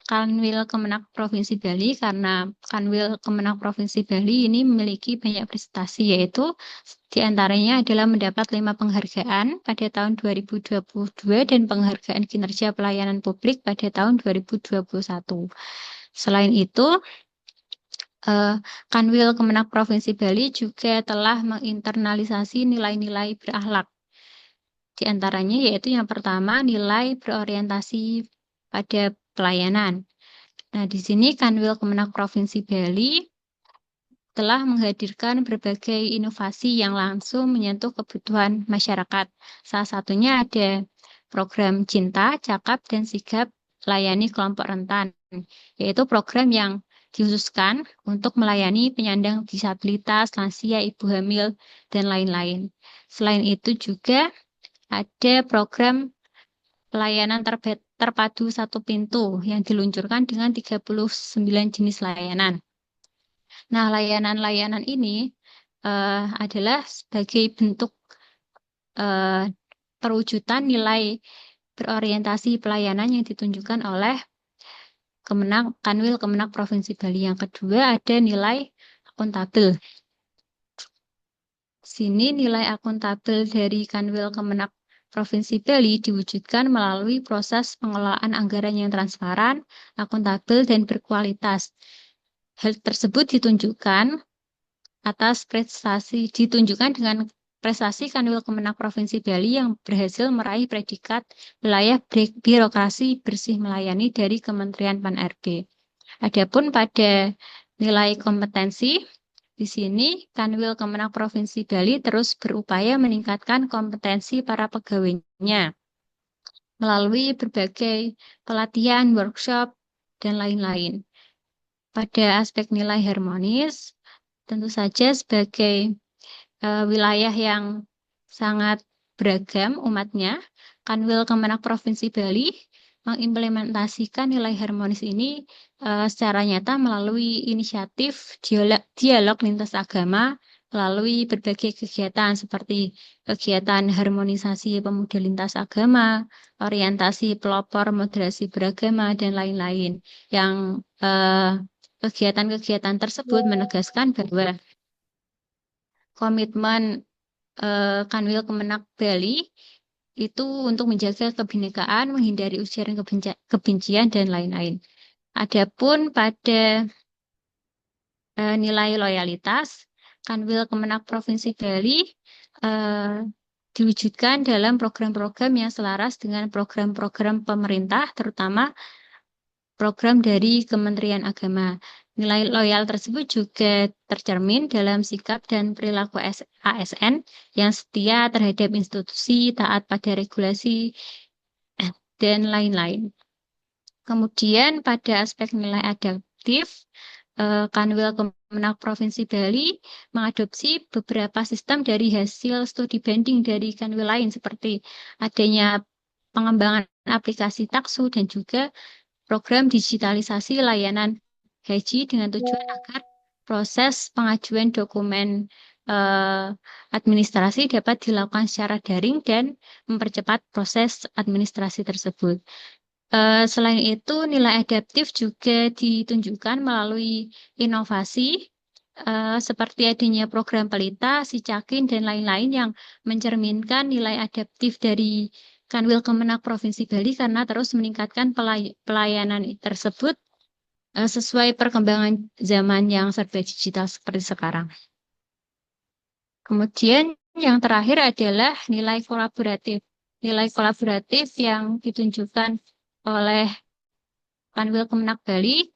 Kanwil Kemenak Provinsi Bali? Karena Kanwil Kemenak Provinsi Bali ini memiliki banyak prestasi, yaitu diantaranya adalah mendapat 5 penghargaan pada tahun 2022 dan penghargaan kinerja pelayanan publik pada tahun 2021. Selain itu, Kanwil Kemenak Provinsi Bali juga telah menginternalisasi nilai-nilai berakhlak. Di antaranya yaitu yang pertama nilai berorientasi pada pelayanan. Nah, di sini Kanwil Kemenak Provinsi Bali telah menghadirkan berbagai inovasi yang langsung menyentuh kebutuhan masyarakat. Salah satunya ada program Cinta, Cakap, dan Sigap Layani Kelompok Rentan, yaitu program yang dikhususkan untuk melayani penyandang disabilitas, lansia, ibu hamil, dan lain-lain. Selain itu juga ada program pelayanan terpadu satu pintu yang diluncurkan dengan 39 jenis layanan. Nah, layanan-layanan ini adalah sebagai bentuk perwujudan nilai berorientasi pelayanan yang ditunjukkan oleh Kanwil Kemenak Provinsi Bali. Yang kedua ada nilai akuntabel. Sini nilai akuntabel dari Kanwil Kemenak Provinsi Bali diwujudkan melalui proses pengelolaan anggaran yang transparan, akuntabel, dan berkualitas. Hal tersebut ditunjukkan dengan prestasi Kanwil Kemenak Provinsi Bali yang berhasil meraih predikat wilayah birokrasi bersih melayani dari Kementerian Pan-RB. Adapun pada nilai kompetensi, di sini Kanwil Kemenak Provinsi Bali terus berupaya meningkatkan kompetensi para pegawainya melalui berbagai pelatihan, workshop, dan lain-lain. Pada aspek nilai harmonis, tentu saja sebagai wilayah yang sangat beragam umatnya, Kanwil Kemenak Provinsi Bali mengimplementasikan nilai harmonis ini secara nyata melalui inisiatif dialog lintas agama, melalui berbagai kegiatan seperti kegiatan harmonisasi pemuda lintas agama, orientasi pelopor moderasi beragama, dan lain-lain. Yang kegiatan-kegiatan tersebut menegaskan bahwa komitmen Kanwil Kemenak Bali itu untuk menjaga kebinekaan, menghindari ujaran kebencian, dan lain-lain. Adapun pada nilai loyalitas, Kanwil Kemenak Provinsi Bali diwujudkan dalam program-program yang selaras dengan program-program pemerintah, terutama program dari Kementerian Agama. Nilai loyal tersebut juga tercermin dalam sikap dan perilaku ASN yang setia terhadap institusi, taat pada regulasi, dan lain-lain. Kemudian pada aspek nilai adaptif, Kanwil Kemenak Provinsi Bali mengadopsi beberapa sistem dari hasil studi banding dari kanwil lain seperti adanya pengembangan aplikasi Taksu dan juga program digitalisasi layanan haji dengan tujuan agar proses pengajuan dokumen administrasi dapat dilakukan secara daring dan mempercepat proses administrasi tersebut. Selain itu, nilai adaptif juga ditunjukkan melalui inovasi seperti adanya program Pelita, Sicakin, dan lain-lain yang mencerminkan nilai adaptif dari Kanwil Kemenak Provinsi Bali karena terus meningkatkan pelayanan tersebut sesuai perkembangan zaman yang serba digital seperti sekarang. Kemudian yang terakhir adalah nilai kolaboratif. Nilai kolaboratif yang ditunjukkan oleh Kanwil Kemenak Bali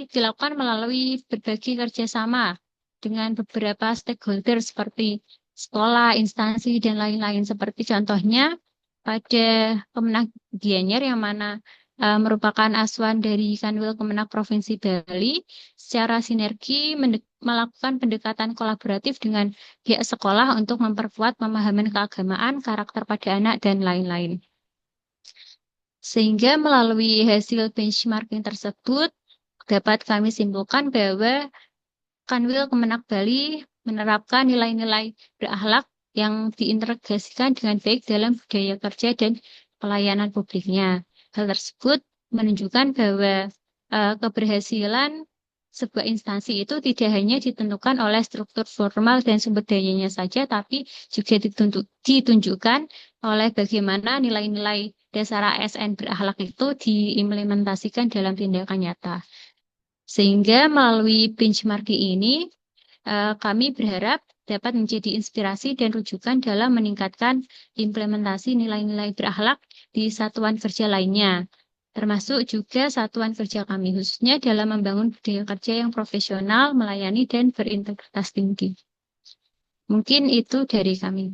dilakukan melalui berbagai kerjasama dengan beberapa stakeholder seperti sekolah, instansi, dan lain-lain. Seperti contohnya pada Kemenak Gianyar yang mana merupakan asuhan dari Kanwil Kemenak Provinsi Bali, secara sinergi melakukan pendekatan kolaboratif dengan pihak sekolah untuk memperkuat pemahaman keagamaan, karakter pada anak, dan lain-lain. Sehingga melalui hasil benchmarking tersebut, dapat kami simpulkan bahwa Kanwil Kemenak Bali menerapkan nilai-nilai berakhlak yang diintegrasikan dengan baik dalam budaya kerja dan pelayanan publiknya. Hal tersebut menunjukkan bahwa keberhasilan sebuah instansi itu tidak hanya ditentukan oleh struktur formal dan sumber dayanya saja, tapi juga ditunjukkan oleh bagaimana nilai-nilai dasar ASN berakhlak itu diimplementasikan dalam tindakan nyata. Sehingga melalui benchmarking ini, kami berharap dapat menjadi inspirasi dan rujukan dalam meningkatkan implementasi nilai-nilai berakhlak di satuan kerja lainnya, termasuk juga satuan kerja kami, khususnya dalam membangun budaya kerja yang profesional, melayani, dan berintegritas tinggi. Mungkin itu dari kami.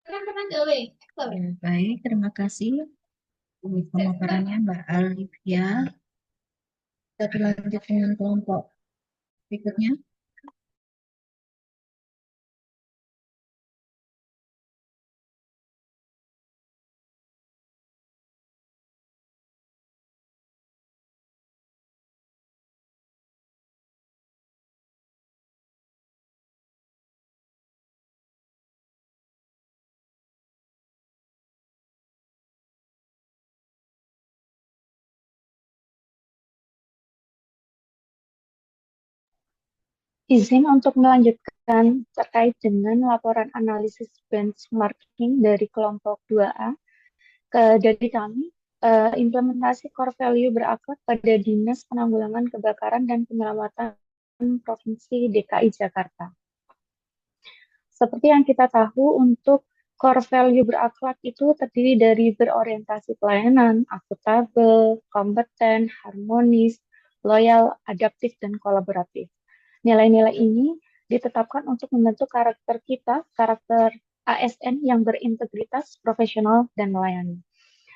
Ya, baik, terima kasih pemaparannya Mbak Alivia. Kita lanjut dengan kelompok berikutnya. Izin untuk melanjutkan terkait dengan laporan analisis benchmarking dari kelompok 2A dari kami, implementasi core value berakhlak pada Dinas Penanggulangan Kebakaran dan Penyelamatan Provinsi DKI Jakarta. Seperti yang kita tahu, untuk core value berakhlak itu terdiri dari berorientasi pelayanan, akuntabel, kompeten, harmonis, loyal, adaptif, dan kolaboratif. Nilai-nilai ini ditetapkan untuk membentuk karakter kita, karakter ASN yang berintegritas, profesional, dan melayani.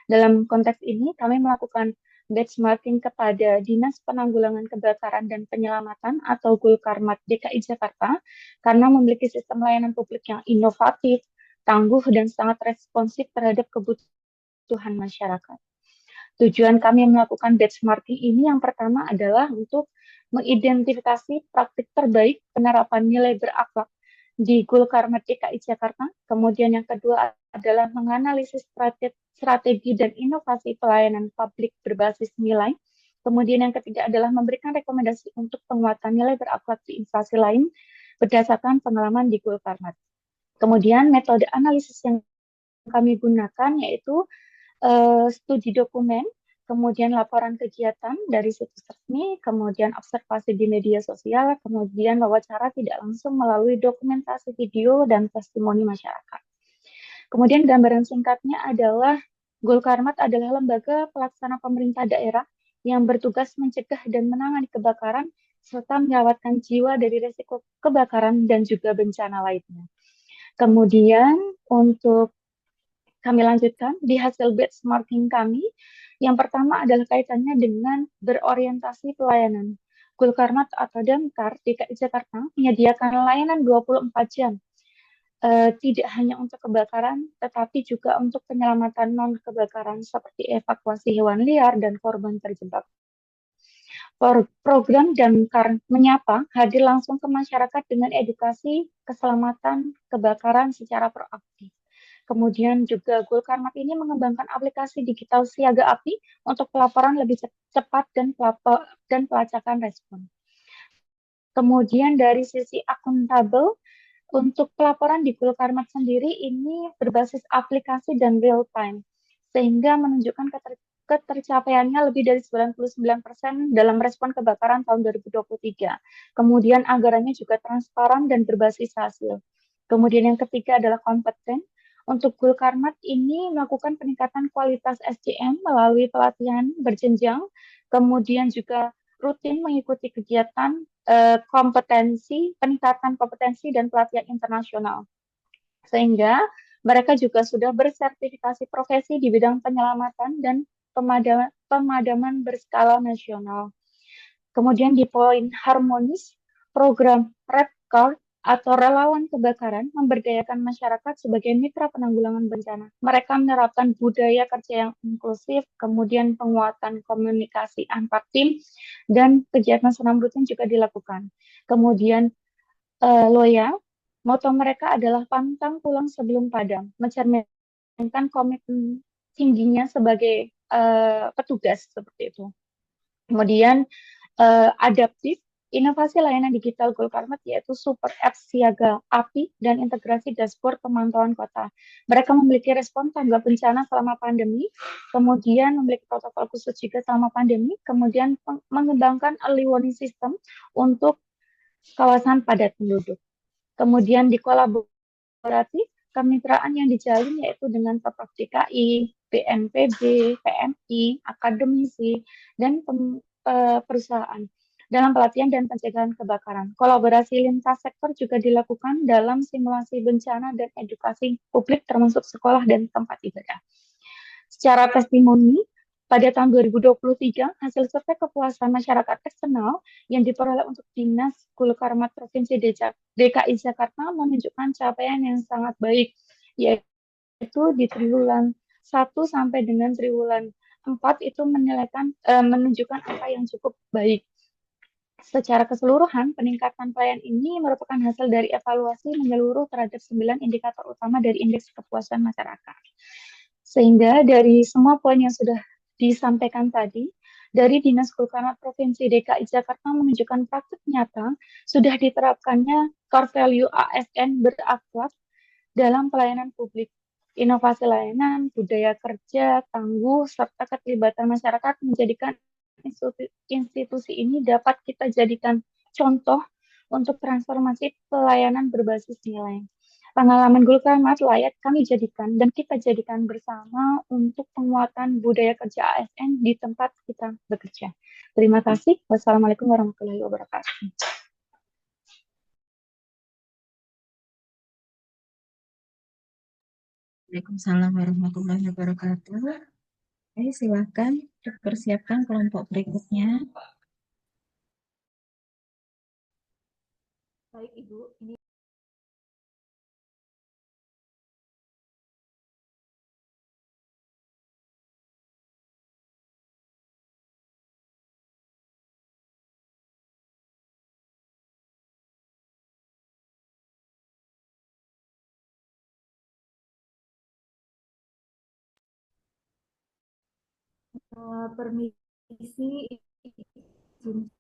Dalam konteks ini, kami melakukan benchmarking kepada Dinas Penanggulangan Kebakaran dan Penyelamatan atau Gulkarmat DKI Jakarta karena memiliki sistem layanan publik yang inovatif, tangguh, dan sangat responsif terhadap kebutuhan masyarakat. Tujuan kami melakukan benchmarking ini yang pertama adalah untuk mengidentifikasi praktik terbaik penerapan nilai berakhlak di Gulkarmat DKI Jakarta. Kemudian yang kedua adalah menganalisis strategi dan inovasi pelayanan publik berbasis nilai. Kemudian yang ketiga adalah memberikan rekomendasi untuk penguatan nilai berakhlak di instansi lain berdasarkan pengalaman di Gulkarmat. Kemudian metode analisis yang kami gunakan yaitu studi dokumen, kemudian laporan kegiatan dari situs resmi, kemudian observasi di media sosial, kemudian wawancara tidak langsung melalui dokumentasi video dan testimoni masyarakat. Kemudian gambaran singkatnya adalah Gulkarmat adalah lembaga pelaksana pemerintah daerah yang bertugas mencegah dan menangani kebakaran serta menyelamatkan jiwa dari risiko kebakaran dan juga bencana lainnya. Kemudian untuk kami lanjutkan di hasil benchmarking kami. Yang pertama adalah kaitannya dengan berorientasi pelayanan. Gulkarmat atau Damkar DKI Jakarta menyediakan layanan 24 jam. Tidak hanya untuk kebakaran, tetapi juga untuk penyelamatan non-kebakaran seperti evakuasi hewan liar dan korban terjebak. Program Damkar Menyapa hadir langsung ke masyarakat dengan edukasi keselamatan kebakaran secara proaktif. Kemudian juga Gulkarmat ini mengembangkan aplikasi digital siaga api untuk pelaporan lebih cepat dan pelacakan respon. Kemudian dari sisi akuntabel, untuk pelaporan di Gulkarmat sendiri ini berbasis aplikasi dan real time, sehingga menunjukkan ketercapaiannya lebih dari 99% dalam respon kebakaran tahun 2023. Kemudian anggarannya juga transparan dan berbasis hasil. Kemudian yang ketiga adalah kompeten. Untuk Gulkarmat ini melakukan peningkatan kualitas SDM melalui pelatihan berjenjang, kemudian juga rutin mengikuti kegiatan peningkatan kompetensi dan pelatihan internasional. Sehingga mereka juga sudah bersertifikasi profesi di bidang penyelamatan dan pemadaman berskala nasional. Kemudian di poin harmonis, program Red Card atau relawan kebakaran memberdayakan masyarakat sebagai mitra penanggulangan bencana. Mereka menerapkan budaya kerja yang inklusif, kemudian penguatan komunikasi antar tim, dan kegiatan senam rutin juga dilakukan. Kemudian loyal, moto mereka adalah pantang pulang sebelum padam, mencerminkan komitmen tingginya sebagai petugas seperti itu. Kemudian adaptif, inovasi layanan digital Gulkarmat yaitu super app siaga api dan integrasi dashboard pemantauan kota. Mereka memiliki respon tanggap bencana selama pandemi, kemudian memiliki protokol khusus juga selama pandemi, kemudian mengembangkan early warning system untuk kawasan padat penduduk. Kemudian di kolaborasi, kemitraan yang dijalin yaitu dengan Pemprov DKI, BNPB, PMI, akademisi, dan perusahaan. dalam pelatihan dan pencegahan kebakaran. Kolaborasi lintas sektor juga dilakukan dalam simulasi bencana dan edukasi publik termasuk sekolah dan tempat ibadah. Secara testimoni, pada tahun 2023, hasil survei kepuasan masyarakat eksternal yang diperoleh untuk Dinas Gul-Karmat Provinsi DKI Jakarta menunjukkan capaian yang sangat baik, yaitu di triwulan 1 sampai dengan triwulan 4 itu menunjukkan angka yang cukup baik. Secara keseluruhan, peningkatan pelayanan ini merupakan hasil dari evaluasi menyeluruh terhadap 9 indikator utama dari indeks kepuasan masyarakat. Sehingga dari semua poin yang sudah disampaikan tadi, dari Dinas Gul-Karmat Provinsi DKI Jakarta menunjukkan praktik nyata sudah diterapkannya core value ASN berakhlak dalam pelayanan publik. Inovasi layanan, budaya kerja, tangguh, serta keterlibatan masyarakat menjadikan institusi ini dapat kita jadikan contoh untuk transformasi pelayanan berbasis nilai. Pengalaman Gul-Karmat layak kami jadikan dan kita jadikan bersama untuk penguatan budaya kerja ASN di tempat kita bekerja. Terima kasih. Wassalamualaikum warahmatullahi wabarakatuh. Waalaikumsalam warahmatullahi wabarakatuh. Oke, silakan dipersiapkan kelompok berikutnya. Baik, Ibu. Ini permisi izin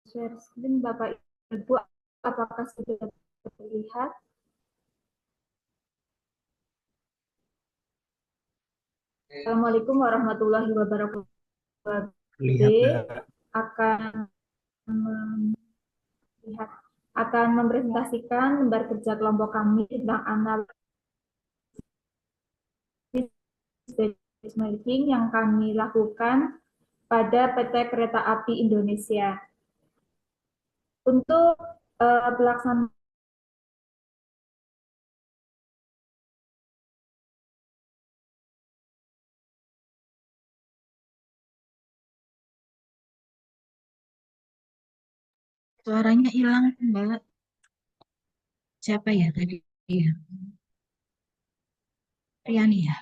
share screen Bapak Ibu, apakah sudah terlihat? Assalamualaikum warahmatullahi wabarakatuh. akan mempresentasikan lembar kerja kelompok kami tentang analisis benchmarking yang kami lakukan pada PT Kereta Api Indonesia. Untuk pelaksanaan Suaranya hilang, Mbak. Siapa ya tadi? Iya. Riani ya?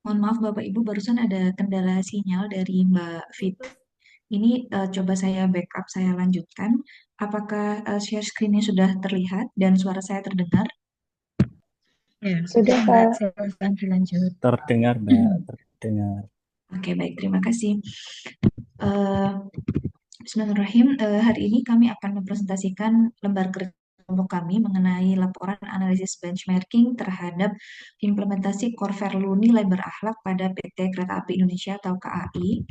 Mohon maaf Bapak Ibu, barusan ada kendala sinyal dari Mbak Fit. Ini coba saya backup, saya lanjutkan. Apakah share screen-nya sudah terlihat dan suara saya terdengar? Ya, sudah Mbak, silakan dilanjut. Terdengar, Mbak, terdengar. Oke, baik, terima kasih. Bismillahirrahmanirrahim. Hari ini kami akan mempresentasikan lembar kerja kelompok kami mengenai laporan analisis benchmarking terhadap implementasi core value nilai berakhlak pada PT Kereta Api Indonesia atau KAI.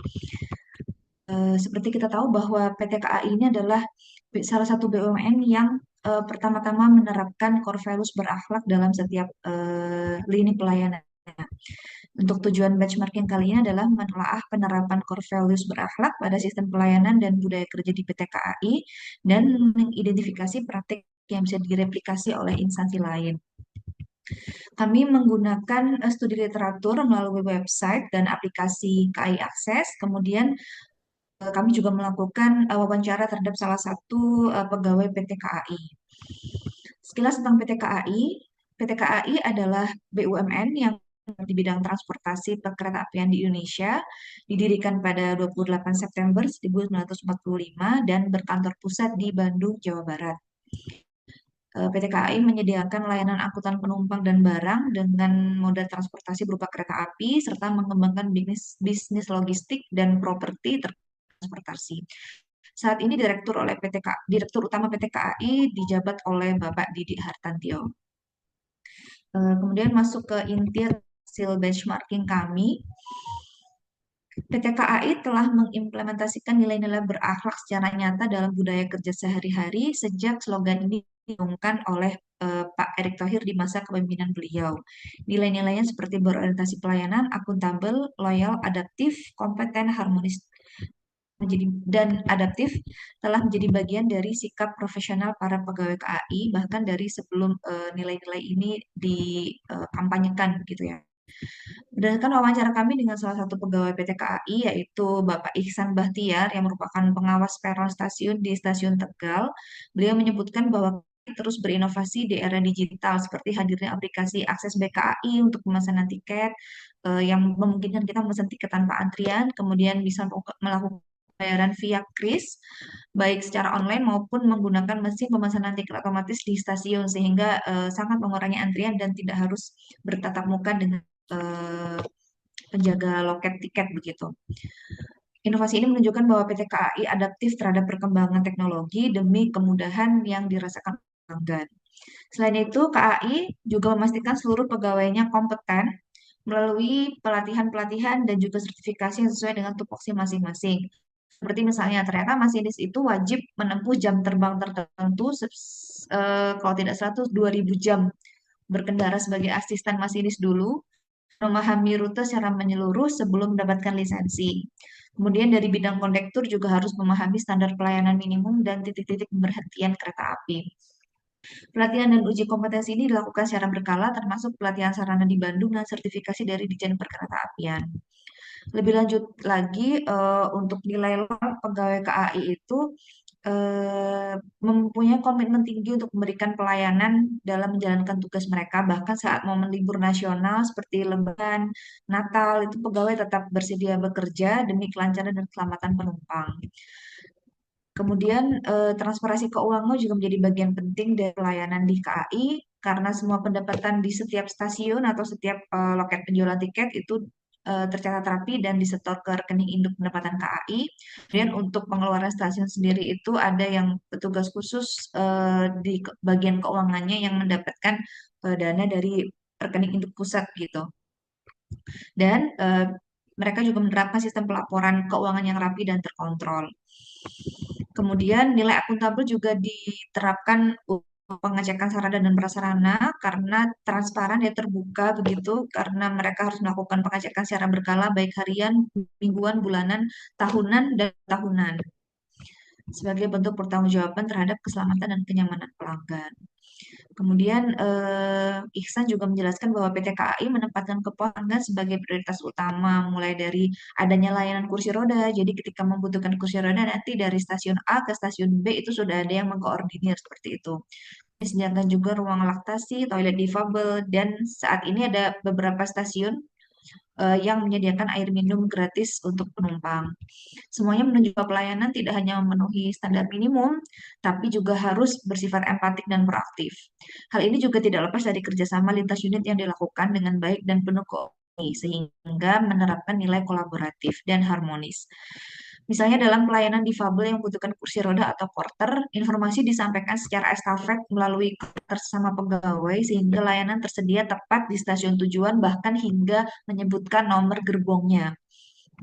Seperti kita tahu bahwa PT KAI ini adalah salah satu BUMN yang pertama-tama menerapkan core values berakhlak dalam setiap lini pelayanan. Untuk tujuan benchmarking kali ini adalah menelaah penerapan core values berakhlak pada sistem pelayanan dan budaya kerja di PT KAI dan mengidentifikasi praktik yang bisa direplikasi oleh instansi lain. Kami menggunakan studi literatur melalui website dan aplikasi KAI Akses, kemudian kami juga melakukan wawancara terhadap salah satu pegawai PT KAI. Sekilas tentang PT KAI adalah BUMN yang di bidang transportasi perkeretaapian di Indonesia, didirikan pada 28 September 1945 dan berkantor pusat di Bandung, Jawa Barat. PT KAI menyediakan layanan angkutan penumpang dan barang dengan moda transportasi berupa kereta api, serta mengembangkan bisnis logistik dan properti transportasi. Saat ini Direktur Utama PT KAI dijabat oleh Bapak Didik Hartantio. Kemudian masuk ke inti hasil benchmarking kami. PT KAI telah mengimplementasikan nilai-nilai berakhlak secara nyata dalam budaya kerja sehari-hari sejak slogan ini diumumkan oleh Pak Erick Thohir di masa kepemimpinan beliau. Nilai-nilainya seperti berorientasi pelayanan, akuntabel, loyal, adaptif, kompeten, harmonis, dan adaptif telah menjadi bagian dari sikap profesional para pegawai KAI bahkan dari sebelum nilai-nilai ini dikampanyekan gitu ya. Berdasarkan wawancara kami dengan salah satu pegawai PT KAI yaitu Bapak Ihsan Bahtiar yang merupakan pengawas peron stasiun di Stasiun Tegal, beliau menyebutkan bahwa terus berinovasi di era digital seperti hadirnya aplikasi akses BKAI untuk pemesanan tiket yang memungkinkan kita memesan tiket tanpa antrian, kemudian bisa melakukan pembayaran via kris, baik secara online maupun menggunakan mesin pemesanan tiket otomatis di stasiun, sehingga sangat mengurangi antrian dan tidak harus bertatap muka dengan penjaga loket tiket begitu. Inovasi ini menunjukkan bahwa PT KAI adaptif terhadap perkembangan teknologi demi kemudahan yang dirasakan pelanggan. Selain itu, KAI juga memastikan seluruh pegawainya kompeten melalui pelatihan-pelatihan dan juga sertifikasi yang sesuai dengan tupoksi masing-masing. Seperti misalnya ternyata masinis itu wajib menempuh jam terbang tertentu, kalau tidak salah 2.000 jam berkendara sebagai asisten masinis dulu, memahami rute secara menyeluruh sebelum mendapatkan lisensi. Kemudian dari bidang kondektur juga harus memahami standar pelayanan minimum dan titik-titik pemberhentian kereta api. Pelatihan dan uji kompetensi ini dilakukan secara berkala termasuk pelatihan sarana di Bandung dan sertifikasi dari Ditjen Perkeretaapian. Lebih lanjut lagi untuk nilai pegawai KAI itu mempunyai komitmen tinggi untuk memberikan pelayanan dalam menjalankan tugas mereka, bahkan saat momen libur nasional seperti Lebaran, Natal, itu pegawai tetap bersedia bekerja demi kelancaran dan keselamatan penumpang. Kemudian transparansi keuangan juga menjadi bagian penting dari pelayanan di KAI karena semua pendapatan di setiap stasiun atau setiap loket penjualan tiket itu tercatat rapi dan disetor ke rekening induk pendapatan KAI. Kemudian untuk pengeluaran stasiun sendiri itu ada yang petugas khusus di bagian keuangannya yang mendapatkan dana dari rekening induk pusat gitu. Dan mereka juga menerapkan sistem pelaporan keuangan yang rapi dan terkontrol. Kemudian nilai akuntabel juga diterapkan pengecekan sarana dan prasarana karena transparan ya terbuka begitu karena mereka harus melakukan pengecekan secara berkala baik harian, mingguan, bulanan, tahunan dan tahunan sebagai bentuk pertanggungjawaban terhadap keselamatan dan kenyamanan pelanggan. Kemudian Ihsan juga menjelaskan bahwa PT KAI menempatkan pelanggan sebagai prioritas utama mulai dari adanya layanan kursi roda. Jadi ketika membutuhkan kursi roda nanti dari stasiun A ke stasiun B itu sudah ada yang mengkoordinir seperti itu. Disediakan juga ruang laktasi, toilet difabel, dan saat ini ada beberapa stasiun yang menyediakan air minum gratis untuk penumpang. Semuanya menunjukkan pelayanan tidak hanya memenuhi standar minimum, tapi juga harus bersifat empatik dan proaktif. Hal ini juga tidak lepas dari kerjasama lintas unit yang dilakukan dengan baik dan penuh koordinasi, sehingga menerapkan nilai kolaboratif dan harmonis. Misalnya dalam pelayanan difabel yang membutuhkan kursi roda atau porter, informasi disampaikan secara estafet melalui sesama pegawai sehingga layanan tersedia tepat di stasiun tujuan bahkan hingga menyebutkan nomor gerbongnya.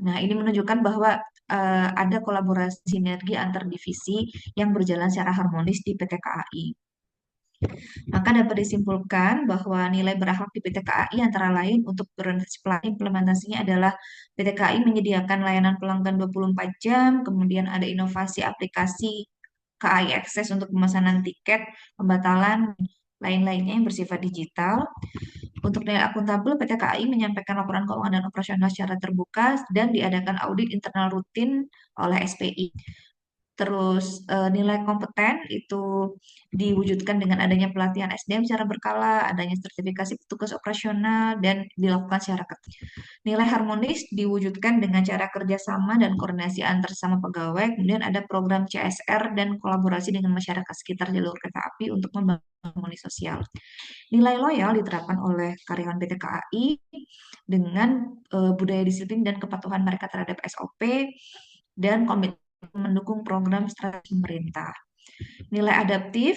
Nah, ini menunjukkan bahwa ada kolaborasi sinergi antar divisi yang berjalan secara harmonis di PT KAI. Maka dapat disimpulkan bahwa nilai berakhlak di PT KAI antara lain untuk berorientasi pelayanan implementasinya adalah PT KAI menyediakan layanan pelanggan 24 jam, kemudian ada inovasi aplikasi KAI Access untuk pemesanan tiket, pembatalan, lain-lainnya yang bersifat digital. Untuk nilai akuntabel, PT KAI menyampaikan laporan keuangan dan operasional secara terbuka dan diadakan audit internal rutin oleh SPI. Terus nilai kompeten itu diwujudkan dengan adanya pelatihan SDM secara berkala, adanya sertifikasi petugas operasional, dan dilakukan secara ketat. Nilai harmonis diwujudkan dengan cara kerjasama dan koordinasi antar sesama pegawai. Kemudian ada program CSR dan kolaborasi dengan masyarakat sekitar jalur kereta api untuk membangun harmoni sosial. Nilai loyal diterapkan oleh karyawan PT KAI dengan budaya disiplin dan kepatuhan mereka terhadap SOP dan komitmen mendukung program strategi pemerintah. Nilai adaptif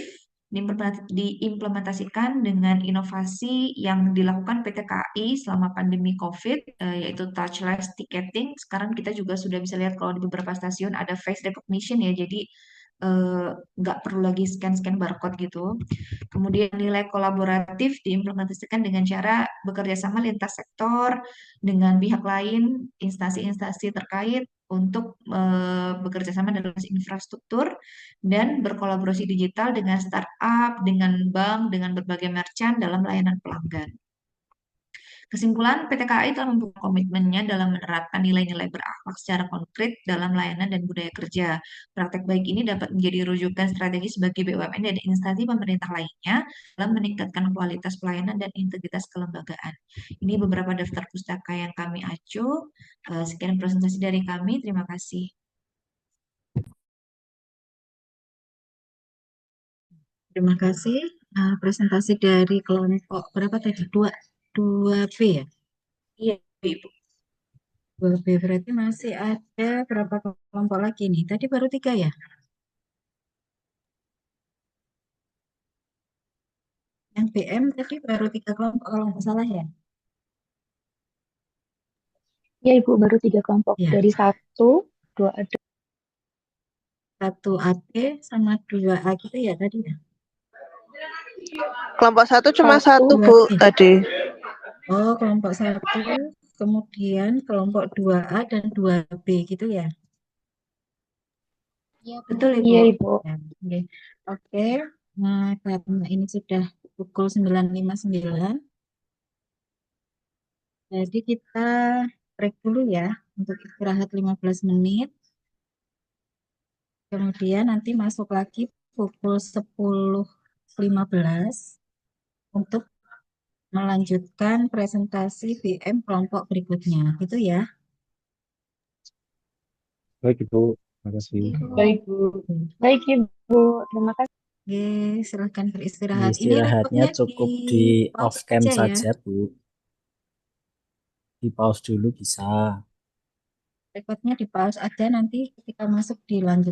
diimplementasikan dengan inovasi yang dilakukan PT KAI selama pandemi COVID, yaitu touchless ticketing. Sekarang kita juga sudah bisa lihat kalau di beberapa stasiun ada face recognition ya, jadi nggak perlu lagi scan barcode gitu. Kemudian nilai kolaboratif diimplementasikan dengan cara bekerja sama lintas sektor dengan pihak lain, instansi-instansi terkait untuk bekerja sama dalam infrastruktur dan berkolaborasi digital dengan startup, dengan bank, dengan berbagai merchant dalam layanan pelanggan. Kesimpulan, PT KAI telah membuat komitmennya dalam menerapkan nilai-nilai berakhlak secara konkret dalam layanan dan budaya kerja. Praktek baik ini dapat menjadi rujukan strategis bagi BUMN dan instansi pemerintah lainnya dalam meningkatkan kualitas pelayanan dan integritas kelembagaan. Ini beberapa daftar pustaka yang kami acu. Sekian presentasi dari kami. Terima kasih. Terima kasih. Presentasi dari kelompok berapa tadi? 2B ya? Iya, Ibu. 2B berarti masih ada berapa kelompok lagi nih? Tadi baru 3 ya? Yang BM tadi baru 3 kelompok kalau nggak salah ya? Ya Ibu, baru 3 kelompok. Ya. Dari 1, 2 ada. 1 AD sama 2A gitu ya tadi ya? Kelompok 1 cuma 1 Bu tadi. Oh, kelompok 1, kemudian kelompok 2A dan 2B gitu ya? Iya, betul Ibu. Iya Ibu. Ya, oke. Nah, karena ini sudah pukul 9.59, jadi kita break dulu ya untuk istirahat 15 menit. Kemudian nanti masuk lagi pukul 10.15 untuk melanjutkan presentasi BM kelompok berikutnya, gitu ya. Baik Ibu, terima kasih. Baik Ibu, terima kasih. Oke, silahkan beristirahat. Istirahatnya cukup di off cam saja, Bu. Di pause dulu bisa. Rekodnya di pause aja, nanti ketika masuk dilanjut.